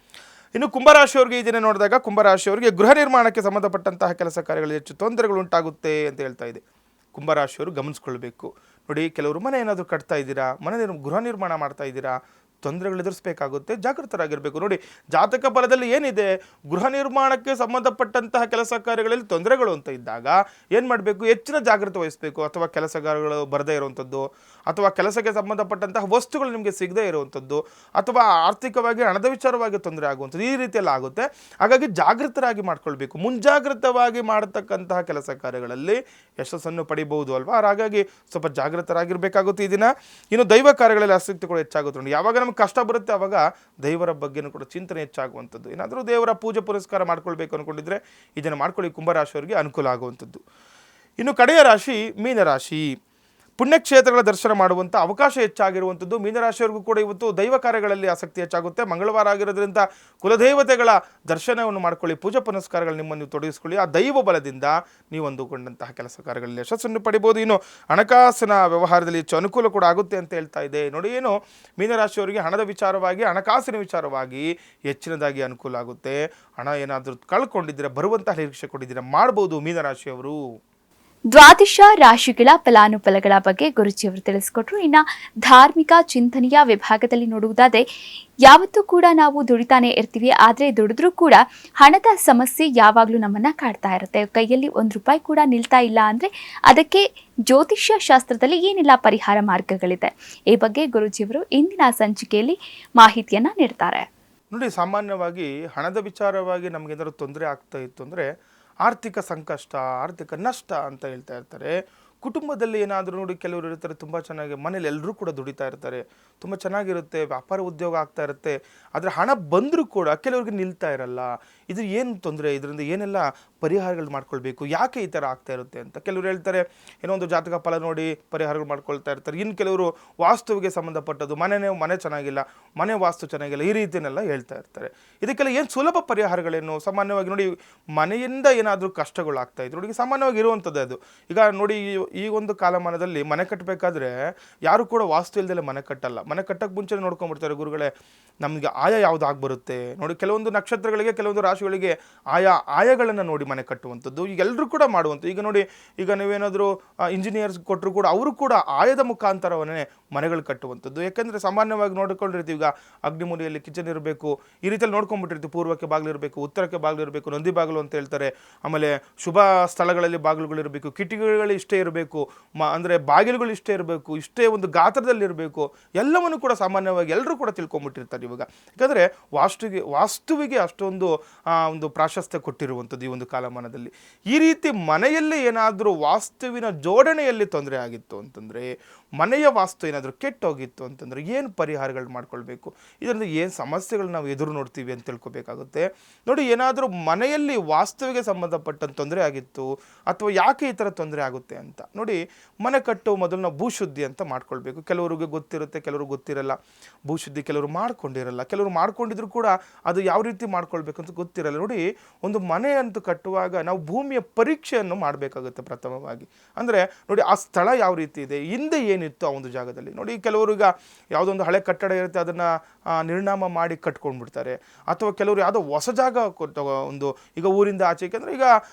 ಇನ್ನು ಕುಂಭರಾಶಿಯವರಿಗೆ ಈ ದಿನ ನೋಡಿದಾಗ ಕುಂಭರಾಶಿಯವರಿಗೆ ಗೃಹ ನಿರ್ಮಾಣಕ್ಕೆ ಸಂಬಂಧಪಟ್ಟಂತಹ ಕೆಲಸ ಕಾರ್ಯಗಳಲ್ಲಿ ಹೆಚ್ಚು ತೊಂದರೆಗಳು ಉಂಟಾಗುತ್ತೆ ಅಂತ ಹೇಳ್ತಾ ಇದೆ. ಕುಂಭರಾಶಿಯವರು ಗಮನಿಸ್ಕೊಳ್ಬೇಕು. ನೋಡಿ, ಕೆಲವರು ಮನೆ ಏನಾದರೂ ಕಟ್ತಾ ಇದ್ದೀರಾ, ಗೃಹ ನಿರ್ಮಾಣ ಮಾಡ್ತಾ ಇದ್ದೀರಾ, ತೊಂದರೆಗಳು ಎದುರಿಸಬೇಕಾಗುತ್ತೆ, ಜಾಗೃತರಾಗಿರಬೇಕು. ನೋಡಿ, ಜಾತಕ ಫಲದಲ್ಲಿ ಏನಿದೆ, ಗೃಹ ನಿರ್ಮಾಣಕ್ಕೆ ಸಂಬಂಧಪಟ್ಟಂತಹ ಕೆಲಸ ಕಾರ್ಯಗಳಲ್ಲಿ ತೊಂದರೆಗಳು ಅಂತ ಇದ್ದಾಗ ಏನು ಮಾಡಬೇಕು, ಹೆಚ್ಚಿನ ಜಾಗೃತಿ ವಹಿಸಬೇಕು. ಅಥವಾ ಕೆಲಸಗಾರಗಳು ಬರದೇ ಇರುವಂಥದ್ದು, ಅಥವಾ ಕೆಲಸಕ್ಕೆ ಸಂಬಂಧಪಟ್ಟಂತಹ ವಸ್ತುಗಳು ನಿಮಗೆ ಸಿಗದೇ ಇರುವಂಥದ್ದು, ಅಥವಾ ಆರ್ಥಿಕವಾಗಿ ಹಣದ ವಿಚಾರವಾಗಿ ತೊಂದರೆ ಆಗುವಂಥದ್ದು, ಈ ರೀತಿಯೆಲ್ಲ ಆಗುತ್ತೆ. ಹಾಗಾಗಿ ಜಾಗೃತರಾಗಿ ಮಾಡ್ಕೊಳ್ಬೇಕು. ಮುಂಜಾಗ್ರತವಾಗಿ ಮಾಡತಕ್ಕಂತಹ ಕೆಲಸ ಕಾರ್ಯಗಳಲ್ಲಿ ಯಶಸ್ಸನ್ನು ಪಡಿಬಹುದು ಅಲ್ವಾ. ಹಾಗಾಗಿ ಸ್ವಲ್ಪ ಜಾಗೃತರಾಗಿರ್ಬೇಕಾಗುತ್ತೆ ಈ ದಿನ. ಇನ್ನು ದೈವ ಕಾರ್ಯಗಳಲ್ಲಿ ಆಸಕ್ತಿ ಕೂಡ ಹೆಚ್ಚಾಗುತ್ತೆ. ನೋಡಿ, ಯಾವಾಗ ನಮ್ಗೆ ಕಷ್ಟ ಬರುತ್ತೆ ಆವಾಗ ದೈವರ ಬಗ್ಗೆನೂ ಕೂಡ ಚಿಂತನೆ ಹೆಚ್ಚಾಗುವಂಥದ್ದು. ಏನಾದರೂ ದೇವರ ಪೂಜೆ ಪುರಸ್ಕಾರ ಮಾಡ್ಕೊಳ್ಬೇಕು ಅಂದ್ಕೊಂಡಿದ್ರೆ ಇದನ್ನು ಮಾಡ್ಕೊಳ್ಳಿ. ಕುಂಭರಾಶಿಯವರಿಗೆ ಅನುಕೂಲ ಆಗುವಂಥದ್ದು. ಇನ್ನು ಕಡೆಯ ರಾಶಿ ಮೀನರಾಶಿ. ಪುಣ್ಯಕ್ಷೇತ್ರಗಳ ದರ್ಶನ ಮಾಡುವಂಥ ಅವಕಾಶ ಹೆಚ್ಚಾಗಿರುವಂಥದ್ದು. ಮೀನರಾಶಿಯವರಿಗೂ ಕೂಡ ಇವತ್ತು ದೈವ ಕಾರ್ಯಗಳಲ್ಲಿ ಆಸಕ್ತಿ ಹೆಚ್ಚಾಗುತ್ತೆ. ಮಂಗಳವಾರ ಆಗಿರೋದ್ರಿಂದ ಕುಲದೇವತೆಗಳ ದರ್ಶನವನ್ನು ಮಾಡ್ಕೊಳ್ಳಿ. ಪೂಜಾ ಪುನಸ್ಕಾರಗಳು ನಿಮ್ಮನ್ನು ತೊಡಗಿಸ್ಕೊಳ್ಳಿ. ಆ ದೈವ ಬಲದಿಂದ ನೀವು ಅಂದುಕೊಂಡಂತಹ ಕೆಲಸ ಕಾರ್ಯಗಳಲ್ಲಿ ಯಶಸ್ಸನ್ನು ಪಡಿಬೋದು. ಇನ್ನು ಹಣಕಾಸಿನ ವ್ಯವಹಾರದಲ್ಲಿ ಹೆಚ್ಚು ಅನುಕೂಲ ಕೂಡ ಆಗುತ್ತೆ ಅಂತ ಹೇಳ್ತಾ ಇದೆ. ನೋಡಿ, ಏನು ಮೀನರಾಶಿಯವರಿಗೆ ಹಣದ ವಿಚಾರವಾಗಿ, ಹಣಕಾಸಿನ ವಿಚಾರವಾಗಿ ಹೆಚ್ಚಿನದಾಗಿ ಅನುಕೂಲ ಆಗುತ್ತೆ. ಹಣ ಏನಾದರೂ ಕಳ್ಕೊಂಡಿದ್ದೀರಾ, ಬರುವಂತಹ ನಿರೀಕ್ಷೆ ಕೊಟ್ಟಿದ್ದೀರಾ, ಮಾಡ್ಬೋದು ಮೀನರಾಶಿಯವರು. ದ್ವಾದಶ ರಾಶಿಗಳ ಫಲಾನುಫಲಗಳ ಬಗ್ಗೆ ಗುರುಜಿಯವರು ತಿಳಿಸಿಕೊಟ್ರು. ಇನ್ನು ಧಾರ್ಮಿಕ ಚಿಂತನೆಯ ವಿಭಾಗದಲ್ಲಿ ನೋಡುವುದಾದರೆ ಯಾವತ್ತೂ ಕೂಡ ನಾವು ದುಡಿತಾನೆ ಇರ್ತೀವಿ, ಆದರೆ ದುಡಿದ್ರೂ ಕೂಡ ಹಣದ ಸಮಸ್ಯೆ ಯಾವಾಗಲೂ ನಮ್ಮನ್ನ ಕಾಡ್ತಾ ಇರುತ್ತೆ. ಕೈಯಲ್ಲಿ ₹1 ಕೂಡ ನಿಲ್ತಾ ಇಲ್ಲ ಅಂದರೆ ಅದಕ್ಕೆ ಜ್ಯೋತಿಷ್ಯ ಶಾಸ್ತ್ರದಲ್ಲಿ ಏನೆಲ್ಲ ಪರಿಹಾರ ಮಾರ್ಗಗಳಿದೆ, ಈ ಬಗ್ಗೆ ಗುರುಜಿಯವರು ಇಂದಿನ ಸಂಚಿಕೆಯಲ್ಲಿ ಮಾಹಿತಿಯನ್ನ ನೀಡ್ತಾರೆ. ನೋಡಿ, ಸಾಮಾನ್ಯವಾಗಿ ಹಣದ ವಿಚಾರವಾಗಿ ನಮಗೇನಾದ್ರು ತೊಂದರೆ ಆಗ್ತಾ ಇತ್ತು ಅಂದರೆ ಆರ್ಥಿಕ ಸಂಕಷ್ಟ, ಆರ್ಥಿಕ ನಷ್ಟ ಅಂತ ಹೇಳ್ತಾ ಇರ್ತಾರೆ. ಕುಟುಂಬದಲ್ಲಿ ಏನಾದರೂ ನೋಡಿ, ಕೆಲವರು ಇರ್ತಾರೆ ತುಂಬ ಚೆನ್ನಾಗಿ, ಮನೇಲಿ ಎಲ್ಲರೂ ಕೂಡ ದುಡಿತಾ ಇರ್ತಾರೆ, ತುಂಬ ಚೆನ್ನಾಗಿರುತ್ತೆ, ವ್ಯಾಪಾರ ಉದ್ಯೋಗ ಆಗ್ತಾ ಇರುತ್ತೆ. ಆದರೆ ಹಣ ಬಂದರೂ ಕೂಡ ಕೆಲವ್ರಿಗೆ ನಿಲ್ತಾ ಇರಲ್ಲ. ಇದು ಏನು ತೊಂದರೆ, ಇದರಿಂದ ಏನೆಲ್ಲ ಪರಿಹಾರಗಳು ಮಾಡ್ಕೊಳ್ಬೇಕು, ಯಾಕೆ ಈ ಥರ ಆಗ್ತಾ ಇರುತ್ತೆ ಅಂತ ಕೆಲವರು ಹೇಳ್ತಾರೆ. ಏನೋ ಒಂದು ಜಾತಕ ಫಲ ನೋಡಿ ಪರಿಹಾರಗಳು ಮಾಡ್ಕೊಳ್ತಾ ಇರ್ತಾರೆ. ಇನ್ನು ಕೆಲವರು ವಾಸ್ತುವಿಗೆ ಸಂಬಂಧಪಟ್ಟದ್ದು, ಮನೆ ಚೆನ್ನಾಗಿಲ್ಲ, ಮನೆ ವಾಸ್ತು ಚೆನ್ನಾಗಿಲ್ಲ, ಈ ರೀತಿಯನ್ನೆಲ್ಲ ಹೇಳ್ತಾ ಇರ್ತಾರೆ. ಇದಕ್ಕೆಲ್ಲ ಏನು ಸುಲಭ ಪರಿಹಾರಗಳೇನು? ಸಾಮಾನ್ಯವಾಗಿ ನೋಡಿ, ಮನೆಯಿಂದ ಏನಾದರೂ ಕಷ್ಟಗಳು ಆಗ್ತಾ ಇದ್ರು ನೋಡಿ, ಸಾಮಾನ್ಯವಾಗಿ ಇರುವಂಥದ್ದು ಅದು. ಈಗ ನೋಡಿ, ಈ ಒಂದು ಕಾಲಮಾನದಲ್ಲಿ ಮನೆ ಕಟ್ಟಬೇಕಾದ್ರೆ ಯಾರು ಕೂಡ ವಾಸ್ತು ಇಲ್ದಲೆ ಮನೆ ಕಟ್ಟಲ್ಲ. ಮನೆ ಕಟ್ಟಕ್ಕೆ ಮುಂಚೆ ನೋಡ್ಕೊಂಡ್ಬಿಡ್ತಾರೆ ಗುರುಗಳೇ, ನಮಗೆ ಆಯ ಯಾವ್ದು ಆಗ್ಬರುತ್ತೆ ನೋಡಿ. ಕೆಲವೊಂದು ನಕ್ಷತ್ರಗಳಿಗೆ, ಕೆಲವೊಂದು ರಾಶಿಗಳಿಗೆ ಆಯಗಳನ್ನು ನೋಡಿ ಮನೆ ಕಟ್ಟುವಂಥದ್ದು ಈಗ ಎಲ್ಲರೂ ಕೂಡ ಮಾಡುವಂಥದ್ದು. ಈಗ ನೋಡಿ, ಈಗ ನೀವೇನಾದರೂ ಇಂಜಿನಿಯರ್ಸ್ ಕೊಟ್ಟರು ಕೂಡ ಅವರು ಕೂಡ ಆಯದ ಮುಖಾಂತರವನ್ನೇ ಮನೆಗಳು ಕಟ್ಟುವಂಥದ್ದು. ಯಾಕೆಂದರೆ ಸಾಮಾನ್ಯವಾಗಿ ನೋಡ್ಕೊಂಡಿರ್ತೀವಿ, ಈಗ ಅಗ್ನಿಮೂಲೆಯಲ್ಲಿ ಕಿಚನ್ ಇರಬೇಕು, ಈ ರೀತಿಯಲ್ಲಿ ನೋಡ್ಕೊಂಡ್ಬಿಟ್ಟಿರ್ತೀವಿ. ಪೂರ್ವಕ್ಕೆ ಬಾಗಿಲು ಇರಬೇಕು, ಉತ್ತರಕ್ಕೆ ಬಾಗಿಲು ಇರಬೇಕು, ನಂದಿ ಬಾಗಿಲು ಅಂತ ಹೇಳ್ತಾರೆ. ಆಮೇಲೆ ಶುಭ ಸ್ಥಳಗಳಲ್ಲಿ ಬಾಗಿಲುಗಳು ಇರಬೇಕು, ಕಿಟಕಿಗಳು ಇಷ್ಟೇ ಇರಬೇಕು, ಅಂದರೆ ಬಾಗಿಲುಗಳು ಇಷ್ಟೇ ಇರಬೇಕು, ಇಷ್ಟೇ ಒಂದು ಗಾತ್ರದಲ್ಲಿ ಇರಬೇಕು. ಎಲ್ಲವನ್ನು ಕೂಡ ಸಾಮಾನ್ಯವಾಗಿ ಎಲ್ಲರೂ ಕೂಡ ತಿಳ್ಕೊಂಬಿಟ್ಟಿರ್ತಾರೆ ಇವಾಗ. ಯಾಕಂದರೆ ವಾಸ್ತುವಿಗೆ ಅಷ್ಟೊಂದು ಒಂದು ಪ್ರಾಶಸ್ತ್ಯ ಕೊಟ್ಟಿರುವಂಥದ್ದು ಈ ಒಂದು ಕಾಲಮಾನದಲ್ಲಿ. ಈ ರೀತಿ ಮನೆಯಲ್ಲಿ ಏನಾದರೂ ವಾಸ್ತುವಿನ ಜೋಡಣೆಯಲ್ಲಿ ತೊಂದರೆ ಆಗಿತ್ತು ಅಂತಂದರೆ, ಮನೆಯ ವಾಸ್ತು ಏನಾದರೂ ಕೆಟ್ಟೋಗಿತ್ತು ಅಂತಂದರೆ ಏನು ಪರಿಹಾರಗಳು ಮಾಡ್ಕೊಳ್ಬೇಕು, ಇದರಿಂದ ಏನು ಸಮಸ್ಯೆಗಳು ನಾವು ಎದುರು ನೋಡ್ತೀವಿ ಅಂತ ತಿಳ್ಕೊಬೇಕಾಗುತ್ತೆ. ನೋಡಿ, ಏನಾದರೂ ಮನೆಯಲ್ಲಿ ವಾಸ್ತುವಿಗೆ ಸಂಬಂಧಪಟ್ಟಂತ ತೊಂದರೆ ಆಗಿತ್ತು ಅಥವಾ ಯಾಕೆ ಈ ಥರ ತೊಂದರೆ ಆಗುತ್ತೆ ಅಂತ ನೋಡಿ, ಮನೆ ಕಟ್ಟೋ ಮೊದಲು ನಾವು ಭೂಶುದ್ಧಿ ಅಂತ ಮಾಡ್ಕೊಳ್ಬೇಕು. ಕೆಲವರಿಗೆ ಗೊತ್ತಿರುತ್ತೆ, ಕೆಲವರು ಗೊತ್ತಿರಲ್ಲ. ಭೂಶುದ್ಧಿ ಕೆಲವರು ಮಾಡ್ಕೊಂಡಿರಲ್ಲ, ಕೆಲವರು ಮಾಡ್ಕೊಂಡಿದ್ರು ಕೂಡ ಅದು ಯಾವ ರೀತಿ ಮಾಡ್ಕೊಳ್ಬೇಕಂತ ಗೊತ್ತಿರಲ್ಲ. ನೋಡಿ, ಒಂದು ಮನೆ ಅಂತ ಕಟ್ಟುವಾಗ ನಾವು ಭೂಮಿಯ ಪರೀಕ್ಷೆಯನ್ನು ಮಾಡಬೇಕಾಗುತ್ತೆ ಪ್ರಥಮವಾಗಿ. ಅಂದರೆ ನೋಡಿ, ಆ ಸ್ಥಳ ಯಾವ ರೀತಿ ಇದೆ, ಹಿಂದೆ ಏನಿತ್ತು ಆ ಒಂದು ಜಾಗದಲ್ಲಿ. ನೋಡಿ, ಕೆಲವರು ಈಗ ಯಾವುದೊಂದು ಹಳೆ ಕಟ್ಟಡ ಇರುತ್ತೆ, ಅದನ್ನು ನಿರ್ನಾಮ ಮಾಡಿ ಕಟ್ಕೊಂಡ್ಬಿಡ್ತಾರೆ. ಅಥವಾ ಕೆಲವರು ಯಾವುದೋ ಹೊಸ ಜಾಗ ಒಂದು, ಈಗ ಊರಿಂದ ಆಚೆ, ಯಾಕೆಂದರೆ ಈಗ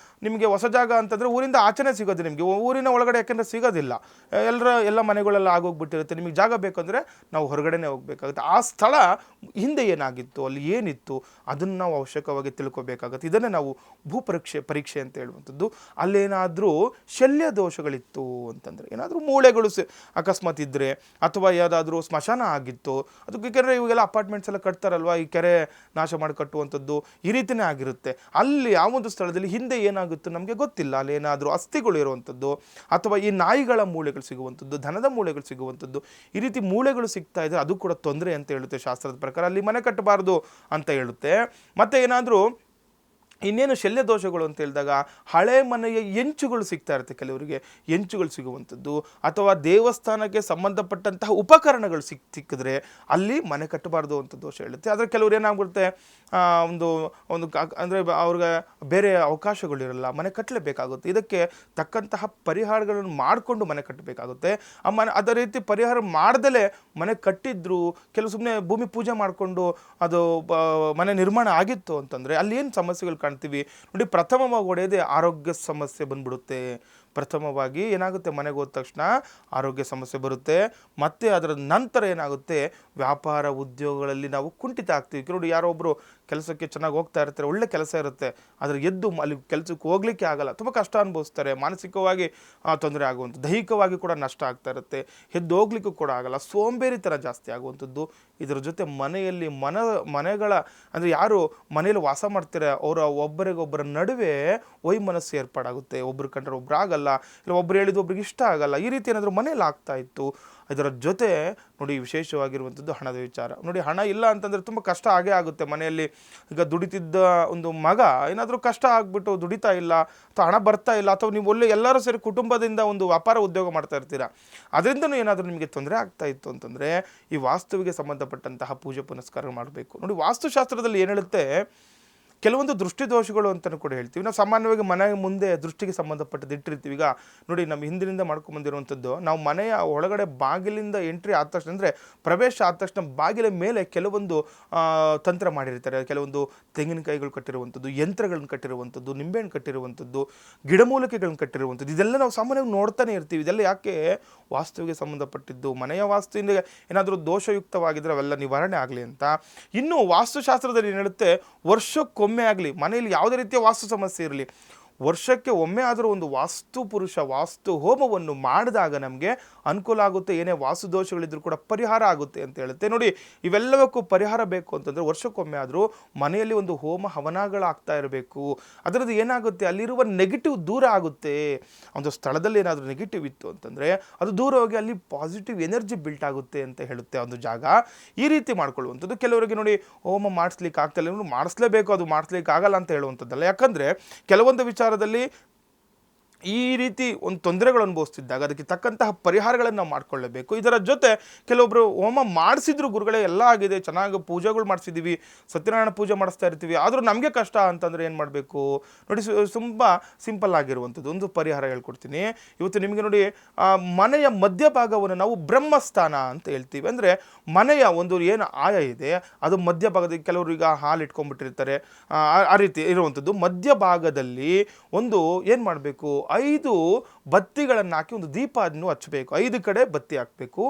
ನಿಮಗೆ ಹೊಸ ಜಾಗ ಅಂತಂದರೆ ಊರಿಂದ ಆಚೆನೇ ಸಿಗೋದು, ನಿಮಗೆ ಊರಿನ ಒಳಗಡೆ ಯಾಕೆಂದರೆ ಸಿಗೋದಿಲ್ಲ. ಎಲ್ಲ ಮನೆಗಳೆಲ್ಲ ಆಗೋಗ್ಬಿಟ್ಟಿರುತ್ತೆ. ನಿಮಗೆ ಜಾಗ ಬೇಕಂದರೆ ನಾವು ಹೊರಗಡೆನೇ ಹೋಗಬೇಕಾಗುತ್ತೆ. ಆ ಸ್ಥಳ ಹಿಂದೆ ಏನಾಗಿತ್ತು, ಅಲ್ಲಿ ಏನಿತ್ತು, ಅದನ್ನು ನಾವು ಅವಶ್ಯಕವಾಗಿ ತಿಳ್ಕೊಬೇಕಾಗುತ್ತೆ. ಇದನ್ನೇ ನಾವು ಪರೀಕ್ಷೆ ಅಂತ ಹೇಳುವಂಥದ್ದು. ಅಲ್ಲೇನಾದರೂ ಶಲ್ಯ ದೋಷಗಳಿತ್ತು ಅಂತಂದರೆ, ಏನಾದರೂ ಮೂಳೆಗಳು ಅಕಸ್ಮಾತ್ ಇದ್ದರೆ, ಅಥವಾ ಯಾವುದಾದ್ರೂ ಸ್ಮಶಾನ ಆಗಿತ್ತು, ಅದಕ್ಕೆ ಯಾಕೆಂದರೆ ಇವಾಗೆಲ್ಲ ಅಪಾರ್ಟ್ಮೆಂಟ್ಸ್ ಎಲ್ಲ ಕಟ್ತಾರಲ್ವ, ಈ ಕೆರೆ ನಾಶ ಮಾಡಿ ಕಟ್ಟುವಂಥದ್ದು ಈ ರೀತಿಯೇ ಆಗಿರುತ್ತೆ. ಅಲ್ಲಿ ಆ ಒಂದು ಸ್ಥಳದಲ್ಲಿ ಹಿಂದೆ ಏನಾಗುತ್ತೋ ನಮಗೆ ಗೊತ್ತಿಲ್ಲ. ಅಲ್ಲಿ ಏನಾದರೂ ಅಸ್ಥಿಗಳು ಇರುವಂಥದ್ದು, ಅಥವಾ ಈ ನಾಯಿಗಳ ಮೂಳೆಗಳು ಸಿಗುವಂಥದ್ದು, ದನದ ಮೂಳೆಗಳು ಸಿಗುವಂಥದ್ದು, ಈ ರೀತಿ ಮೂಳೆಗಳು ಸಿಗ್ತಾ ಇದ್ದರೆ ಅದು ಕೂಡ ತೊಂದರೆ ಅಂತ ಹೇಳುತ್ತೆ ಶಾಸ್ತ್ರದ ಪ್ರಕಾರ. ಅಲ್ಲಿ ಮನೆ ಕಟ್ಟಬಾರ್ದು ಅಂತ ಹೇಳುತ್ತೆ. ಮತ್ತು ಏನಾದರೂ ಇನ್ನೇನು ಶಲ್ಯ ದೋಷಗಳು ಅಂತ ಹೇಳಿದಾಗ ಹಳೆ ಮನೆಯ ಎಂಚುಗಳು ಸಿಗ್ತಾ ಇರುತ್ತೆ, ಕೆಲವರಿಗೆ ಎಂಚುಗಳು ಸಿಗುವಂಥದ್ದು, ಅಥವಾ ದೇವಸ್ಥಾನಕ್ಕೆ ಸಂಬಂಧಪಟ್ಟಂತಹ ಉಪಕರಣಗಳು ಸಿಕ್ಕಿದ್ರೆ ಅಲ್ಲಿ ಮನೆ ಕಟ್ಟಬಾರ್ದು ಅಂತ ದೋಷ ಹೇಳುತ್ತೆ. ಆದರೆ ಕೆಲವರು ಏನಾಗ್ಬಿಡುತ್ತೆ, ಒಂದು ಒಂದು ಅಂದರೆ ಅವ್ರಿಗೆ ಬೇರೆ ಅವಕಾಶಗಳಿರಲ್ಲ, ಮನೆ ಕಟ್ಟಲೇಬೇಕಾಗುತ್ತೆ. ಇದಕ್ಕೆ ತಕ್ಕಂತಹ ಪರಿಹಾರಗಳನ್ನು ಮಾಡಿಕೊಂಡು ಮನೆ ಕಟ್ಟಬೇಕಾಗುತ್ತೆ. ಆ ಮನೆ ಅದೇ ರೀತಿ ಪರಿಹಾರ ಮಾಡ್ದಲೇ ಮನೆ ಕಟ್ಟಿದ್ರು, ಕೆಲವು ಸುಮ್ಮನೆ ಭೂಮಿ ಪೂಜೆ ಮಾಡಿಕೊಂಡು ಅದು ಮನೆ ನಿರ್ಮಾಣ ಆಗಿತ್ತು ಅಂತಂದರೆ ಅಲ್ಲಿ ಏನು ಸಮಸ್ಯೆಗಳು ಕಾಣ್ತೀವಿ ನೋಡಿ. ಪ್ರಥಮವಾಗಿ ಹೊಡೆಯೋದೇ ಆರೋಗ್ಯ ಸಮಸ್ಯೆ ಬಂದ್ಬಿಡುತ್ತೆ. ಪ್ರಥಮವಾಗಿ ಏನಾಗುತ್ತೆ, ಮನೆಗೆ ಹೋದ ತಕ್ಷಣ ಆರೋಗ್ಯ ಸಮಸ್ಯೆ ಬರುತ್ತೆ. ಮತ್ತು ಅದರ ನಂತರ ಏನಾಗುತ್ತೆ, ವ್ಯಾಪಾರ ಉದ್ಯೋಗಗಳಲ್ಲಿ ನಾವು ಕುಂಠಿತ ಆಗ್ತೀವಿ. ನೋಡಿ, ಯಾರೋ ಒಬ್ಬರು ಕೆಲಸಕ್ಕೆ ಚೆನ್ನಾಗಿ ಹೋಗ್ತಾ ಇರ್ತಾರೆ, ಒಳ್ಳೆ ಕೆಲಸ ಇರುತ್ತೆ, ಆದರೆ ಎದ್ದು ಅಲ್ಲಿ ಕೆಲಸಕ್ಕೆ ಹೋಗ್ಲಿಕ್ಕೆ ಆಗಲ್ಲ, ತುಂಬ ಕಷ್ಟ ಅನುಭವಿಸ್ತಾರೆ, ಮಾನಸಿಕವಾಗಿ ತೊಂದರೆ ಆಗುವಂಥದ್ದು, ದೈಹಿಕವಾಗಿ ಕೂಡ ನಷ್ಟ ಆಗ್ತಾ ಇರುತ್ತೆ, ಎದ್ದು ಹೋಗ್ಲಿಕ್ಕೂ ಕೂಡ ಆಗಲ್ಲ, ಸೋಂಬೇರಿತನ ಜಾಸ್ತಿ ಆಗುವಂಥದ್ದು. ಇದರ ಜೊತೆ ಮನೆಯಲ್ಲಿ ಮನೆಗಳ ಅಂದರೆ ಯಾರು ಮನೆಯಲ್ಲಿ ವಾಸ ಮಾಡ್ತಾರೆ ಅವರ ಒಬ್ಬರಿಗೊಬ್ಬರ ನಡುವೆ ವೈಮನಸ್ಸು ಏರ್ಪಾಡಾಗುತ್ತೆ. ಒಬ್ರು ಕಂಡ್ರೆ ಒಬ್ರು ಆಗಲ್ಲ, ಇಲ್ಲ ಒಬ್ರು ಹೇಳಿದ್ದು ಒಬ್ರಿಗೆ ಇಷ್ಟ ಆಗಲ್ಲ, ಈ ರೀತಿ ಏನಾದರೂ ಮನೇಲಿ ಆಗ್ತಾ ಇತ್ತು. ಇದರ ಜೊತೆ ನೋಡಿ ವಿಶೇಷವಾಗಿರುವಂಥದ್ದು ಹಣದ ವಿಚಾರ. ನೋಡಿ, ಹಣ ಇಲ್ಲ ಅಂತಂದರೆ ತುಂಬ ಕಷ್ಟ ಆಗೇ ಆಗುತ್ತೆ ಮನೆಯಲ್ಲಿ. ಈಗ ದುಡಿತಿದ್ದ ಒಂದು ಮಗ ಏನಾದರೂ ಕಷ್ಟ ಆಗಿಬಿಟ್ಟು ದುಡಿತಾ ಇಲ್ಲ ಅಥವಾ ಹಣ ಬರ್ತಾ ಇಲ್ಲ, ಅಥವಾ ನೀವು ಒಳ್ಳೆ ಎಲ್ಲರೂ ಸೇರಿ ಕುಟುಂಬದಿಂದ ಒಂದು ವ್ಯಾಪಾರ ಉದ್ಯೋಗ ಮಾಡ್ತಾ ಇರ್ತೀರಾ, ಅದರಿಂದನೂ ಏನಾದರೂ ನಿಮಗೆ ತೊಂದರೆ ಆಗ್ತಾ ಇತ್ತು ಅಂತಂದರೆ ಈ ವಾಸ್ತುವಿಗೆ ಸಂಬಂಧಪಟ್ಟಂತಹ ಪೂಜೆ ಪುನಸ್ಕಾರ ಮಾಡಬೇಕು. ನೋಡಿ, ವಾಸ್ತುಶಾಸ್ತ್ರದಲ್ಲಿ ಏನು ಹೇಳುತ್ತೆ, ಕೆಲವೊಂದು ದೃಷ್ಟಿ ದೋಷಗಳು ಅಂತಲೂ ಕೂಡ ಹೇಳ್ತೀವಿ. ನಾವು ಸಾಮಾನ್ಯವಾಗಿ ಮನೆ ಮುಂದೆ ದೃಷ್ಟಿಗೆ ಸಂಬಂಧಪಟ್ಟದ್ದು ಇಟ್ಟಿರ್ತೀವಿ. ಈಗ ನೋಡಿ, ನಮ್ಮ ಹಿಂದಿನಿಂದ ಮಾಡ್ಕೊಂಬಂದಿರುವಂಥದ್ದು, ನಾವು ಮನೆಯ ಒಳಗಡೆ ಬಾಗಿಲಿಂದ ಎಂಟ್ರಿ ಆದ ತಕ್ಷಣ ಅಂದರೆ ಪ್ರವೇಶ ಆದ ತಕ್ಷಣ ಬಾಗಿಲ ಮೇಲೆ ಕೆಲವೊಂದು ತಂತ್ರ ಮಾಡಿರ್ತಾರೆ. ಕೆಲವೊಂದು ತೆಂಗಿನಕಾಯಿಗಳು ಕಟ್ಟಿರುವಂಥದ್ದು, ಯಂತ್ರಗಳನ್ನ ಕಟ್ಟಿರುವಂಥದ್ದು, ನಿಂಬೆಹಣ್ಣು ಕಟ್ಟಿರುವಂಥದ್ದು, ಗಿಡಮೂಲಿಕೆಗಳನ್ನ ಕಟ್ಟಿರುವಂಥದ್ದು, ಇದೆಲ್ಲ ನಾವು ಸಾಮಾನ್ಯವಾಗಿ ನೋಡ್ತಾನೆ ಇರ್ತೀವಿ. ಇದೆಲ್ಲ ಯಾಕೆ, ವಾಸ್ತುವಿಗೆ ಸಂಬಂಧಪಟ್ಟಿದ್ದು. ಮನೆಯ ವಾಸ್ತುವಿಂದ ಏನಾದರೂ ದೋಷಯುಕ್ತವಾಗಿದ್ದರೆ ಅವೆಲ್ಲ ನಿವಾರಣೆ ಆಗಲಿ ಅಂತ. ಇನ್ನು ವಾಸ್ತುಶಾಸ್ತ್ರದಲ್ಲಿ ಏನು ಹೇಳುತ್ತೆ, ವರ್ಷಕ್ಕೊಮ್ಮೆ ಆಗಲಿ ಮನೆಯಲ್ಲಿ ಯಾವುದೇ ರೀತಿಯ ವಾಸ್ತು ಸಮಸ್ಯೆ ಇರಲಿ, ವರ್ಷಕ್ಕೆ ಒಮ್ಮೆ ಆದರೂ ಒಂದು ವಾಸ್ತು ಪುರುಷ ವಾಸ್ತು ಹೋಮವನ್ನು ಮಾಡಿದಾಗ ನಮಗೆ ಅನುಕೂಲ ಆಗುತ್ತೆ. ಏನೇ ವಾಸ್ತು ದೋಷಗಳಿದ್ರೂ ಕೂಡ ಪರಿಹಾರ ಆಗುತ್ತೆ ಅಂತ ಹೇಳುತ್ತೆ. ನೋಡಿ, ಇವೆಲ್ಲವಕ್ಕೂ ಪರಿಹಾರ ಬೇಕು ಅಂತಂದರೆ ವರ್ಷಕ್ಕೊಮ್ಮೆ ಆದರೂ ಮನೆಯಲ್ಲಿ ಒಂದು ಹೋಮ ಹವನಗಳಾಗ್ತಾ ಇರಬೇಕು. ಅದರದ್ದು ಏನಾಗುತ್ತೆ, ಅಲ್ಲಿರುವ ನೆಗೆಟಿವ್ ದೂರ ಆಗುತ್ತೆ. ಒಂದು ಸ್ಥಳದಲ್ಲಿ ಏನಾದರೂ ನೆಗೆಟಿವ್ ಇತ್ತು ಅಂತಂದರೆ ಅದು ದೂರ ಹೋಗಿ ಅಲ್ಲಿ ಪಾಸಿಟಿವ್ ಎನರ್ಜಿ ಬಿಲ್ಟ್ ಆಗುತ್ತೆ ಅಂತ ಹೇಳುತ್ತೆ ಒಂದು ಜಾಗ. ಈ ರೀತಿ ಮಾಡ್ಕೊಳ್ಳುವಂಥದ್ದು. ಕೆಲವರಿಗೆ ನೋಡಿ, ಹೋಮ ಮಾಡಿಸ್ಲಿಕ್ಕೆ ಆಗ್ತಾಯಿಲ್ಲ, ಮಾಡಿಸ್ಲೇಬೇಕು, ಅದು ಮಾಡಿಸ್ಲಿಕ್ಕೆ ಆಗಲ್ಲ ಅಂತ ಹೇಳುವಂಥದ್ದಲ್ಲ. ಯಾಕಂದರೆ ಕೆಲವೊಂದು ವಿಚಾರದಲ್ಲಿ ಈ ರೀತಿ ಒಂದು ತೊಂದರೆಗಳು ಅನುಭವಿಸ್ತಿದ್ದಾಗ ಅದಕ್ಕೆ ತಕ್ಕಂತಹ ಪರಿಹಾರಗಳನ್ನು ನಾವು ಮಾಡ್ಕೊಳ್ಳಬೇಕು. ಇದರ ಜೊತೆ ಕೆಲವೊಬ್ಬರು ಹೋಮ ಮಾಡಿಸಿದ್ರು, ಗುರುಗಳೇ ಎಲ್ಲ ಆಗಿದೆ, ಚೆನ್ನಾಗಿ ಪೂಜೆಗಳು ಮಾಡಿಸಿದ್ದೀವಿ, ಸತ್ಯನಾರಾಯಣ ಪೂಜೆ ಮಾಡಿಸ್ತಾ ಇರ್ತೀವಿ, ಆದರೂ ನಮಗೆ ಕಷ್ಟ ಅಂತಂದರೆ ಏನು ಮಾಡಬೇಕು ನೋಡಿ. ತುಂಬ ಸಿಂಪಲ್ ಆಗಿರುವಂಥದ್ದು ಒಂದು ಪರಿಹಾರ ಹೇಳ್ಕೊಡ್ತೀನಿ ಇವತ್ತು ನಿಮಗೆ. ನೋಡಿ, ಮನೆಯ ಮಧ್ಯಭಾಗವನ್ನು ನಾವು ಬ್ರಹ್ಮಸ್ಥಾನ ಅಂತ ಹೇಳ್ತೀವಿ. ಅಂದರೆ ಮನೆಯ ಒಂದು ಏನು ಆಯ ಇದೆ ಅದು ಮಧ್ಯಭಾಗದಲ್ಲಿ, ಕೆಲವರು ಈಗ ಹಾಲು ಇಟ್ಕೊಂಡ್ಬಿಟ್ಟಿರ್ತಾರೆ, ಆ ರೀತಿ ಇರುವಂಥದ್ದು ಮಧ್ಯಭಾಗದಲ್ಲಿ ಒಂದು ಏನು ಮಾಡಬೇಕು, 5 ಬತ್ತಿಗಳನ್ನು ಹಾಕಿ ಒಂದು ದೀಪ ಅದನ್ನು ಹಚ್ಚಬೇಕು. 5 ಕಡೆ ಬತ್ತಿ ಹಾಕಬೇಕು.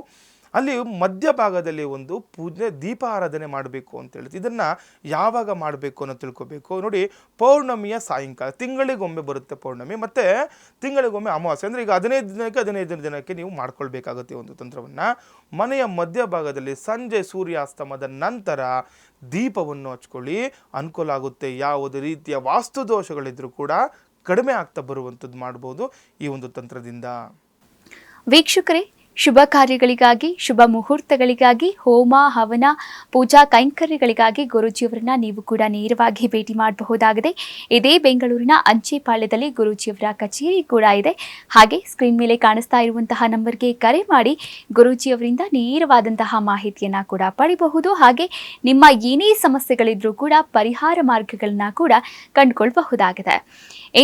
ಅಲ್ಲಿ ಮಧ್ಯಭಾಗದಲ್ಲಿ ಒಂದು ಪೂಜೆ ದೀಪಾರಾಧನೆ ಮಾಡಬೇಕು ಅಂತ ಹೇಳ್ತೀವಿ. ಇದನ್ನು ಯಾವಾಗ ಮಾಡಬೇಕು ಅನ್ನೋ ತಿಳ್ಕೊಬೇಕು. ನೋಡಿ, ಪೌರ್ಣಮಿಯ ಸಾಯಂಕಾಲ, ತಿಂಗಳಿಗೊಮ್ಮೆ ಬರುತ್ತೆ ಪೌರ್ಣಮಿ, ಮತ್ತು ತಿಂಗಳಿಗೊಮ್ಮೆ ಅಮಾವಾಸ್ಯೆ. ಅಂದರೆ ಈಗ 15 ದಿನಕ್ಕೆ ನೀವು ಮಾಡ್ಕೊಳ್ಬೇಕಾಗುತ್ತೆ ಒಂದು ತಂತ್ರವನ್ನು. ಮನೆಯ ಮಧ್ಯಭಾಗದಲ್ಲಿ ಸಂಜೆ ಸೂರ್ಯಾಸ್ತಮದ ನಂತರ ದೀಪವನ್ನು ಹಚ್ಕೊಳ್ಳಿ, ಅನುಕೂಲ ಆಗುತ್ತೆ. ಯಾವುದೇ ರೀತಿಯ ವಾಸ್ತು ದೋಷಗಳಿದ್ರೂ ಕೂಡ ಕಡಿಮೆ ಆಗ್ತಾ ಬರುವಂಥದ್ದು ಮಾಡ್ಬೋದು ಈ ಒಂದು ತಂತ್ರದಿಂದ. ವೀಕ್ಷಕರೇ, ಶುಭ ಕಾರ್ಯಗಳಿಗಾಗಿ, ಶುಭ ಮುಹೂರ್ತಗಳಿಗಾಗಿ, ಹೋಮ ಹವನ ಪೂಜಾ ಕೈಂಕರ್ಯಗಳಿಗಾಗಿ ಗುರೂಜಿಯವರನ್ನ ನೀವು ಕೂಡ ನೇರವಾಗಿ ಭೇಟಿ ಮಾಡಬಹುದಾಗಿದೆ. ಇದೇ ಬೆಂಗಳೂರಿನ ಅಂಚೆಪಾಳ್ಯದಲ್ಲಿ ಗುರೂಜಿಯವರ ಕಚೇರಿ ಕೂಡ ಇದೆ. ಹಾಗೆ ಸ್ಕ್ರೀನ್ ಮೇಲೆ ಕಾಣಿಸ್ತಾ ಇರುವಂತಹ ನಂಬರ್ಗೆ ಕರೆ ಮಾಡಿ ಗುರೂಜಿಯವರಿಂದ ನೇರವಾದಂತಹ ಮಾಹಿತಿಯನ್ನು ಕೂಡ ಪಡಿಬಹುದು. ಹಾಗೆ ನಿಮ್ಮ ಏನೇ ಸಮಸ್ಯೆಗಳಿದ್ರೂ ಕೂಡ ಪರಿಹಾರ ಮಾರ್ಗಗಳನ್ನ ಕೂಡ ಕಂಡುಕೊಳ್ಳಬಹುದಾಗಿದೆ.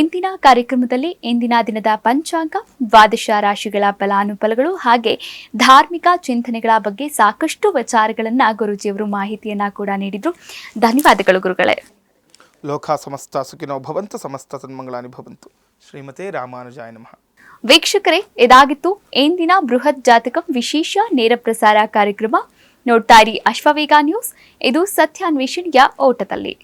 ಇಂದಿನ ಕಾರ್ಯಕ್ರಮದಲ್ಲಿ ಇಂದಿನ ದಿನದ ಪಂಚಾಂಗ, ದ್ವಾದಶ ರಾಶಿಗಳ ಫಲಾನುಫಲಗಳು ಹಾಗೆ ಧಾರ್ಮಿಕ ಚಿಂತನೆಗಳ ಬಗ್ಗೆ ಸಾಕಷ್ಟು ವಿಚಾರಗಳನ್ನ ಗುರೂಜಿಯವರು ಮಾಹಿತಿಯನ್ನ ಕೂಡ ನೀಡಿದ್ರು. ಧನ್ಯವಾದಗಳು ಗುರುಗಳೇ. ಲೋಕ ಸಮಸ್ತ ಸುಖಿನೋ ಭವಂತು, ಸಮಸ್ತ ಸನ್ಮಂಗಳಾನಿ ಭವಂತು. ಶ್ರೀಮತೆ ರಾಮಾನುಜಾಯ ನಮಃ. ವೀಕ್ಷಕರೇ, ಇದಾಗಿತ್ತು ಇಂದಿನ ಬೃಹತ್ ಜಾತಕಂ ವಿಶೇಷ ನೇರ ಪ್ರಸಾರ ಕಾರ್ಯಕ್ರಮ. ನೋಡ್ತಾ ಇರಿ ಅಶ್ವವೇಗ ನ್ಯೂಸ್. ಇದು ಸತ್ಯಾನ್ವೇಷಣೆಯ ಓಟದಲ್ಲಿ.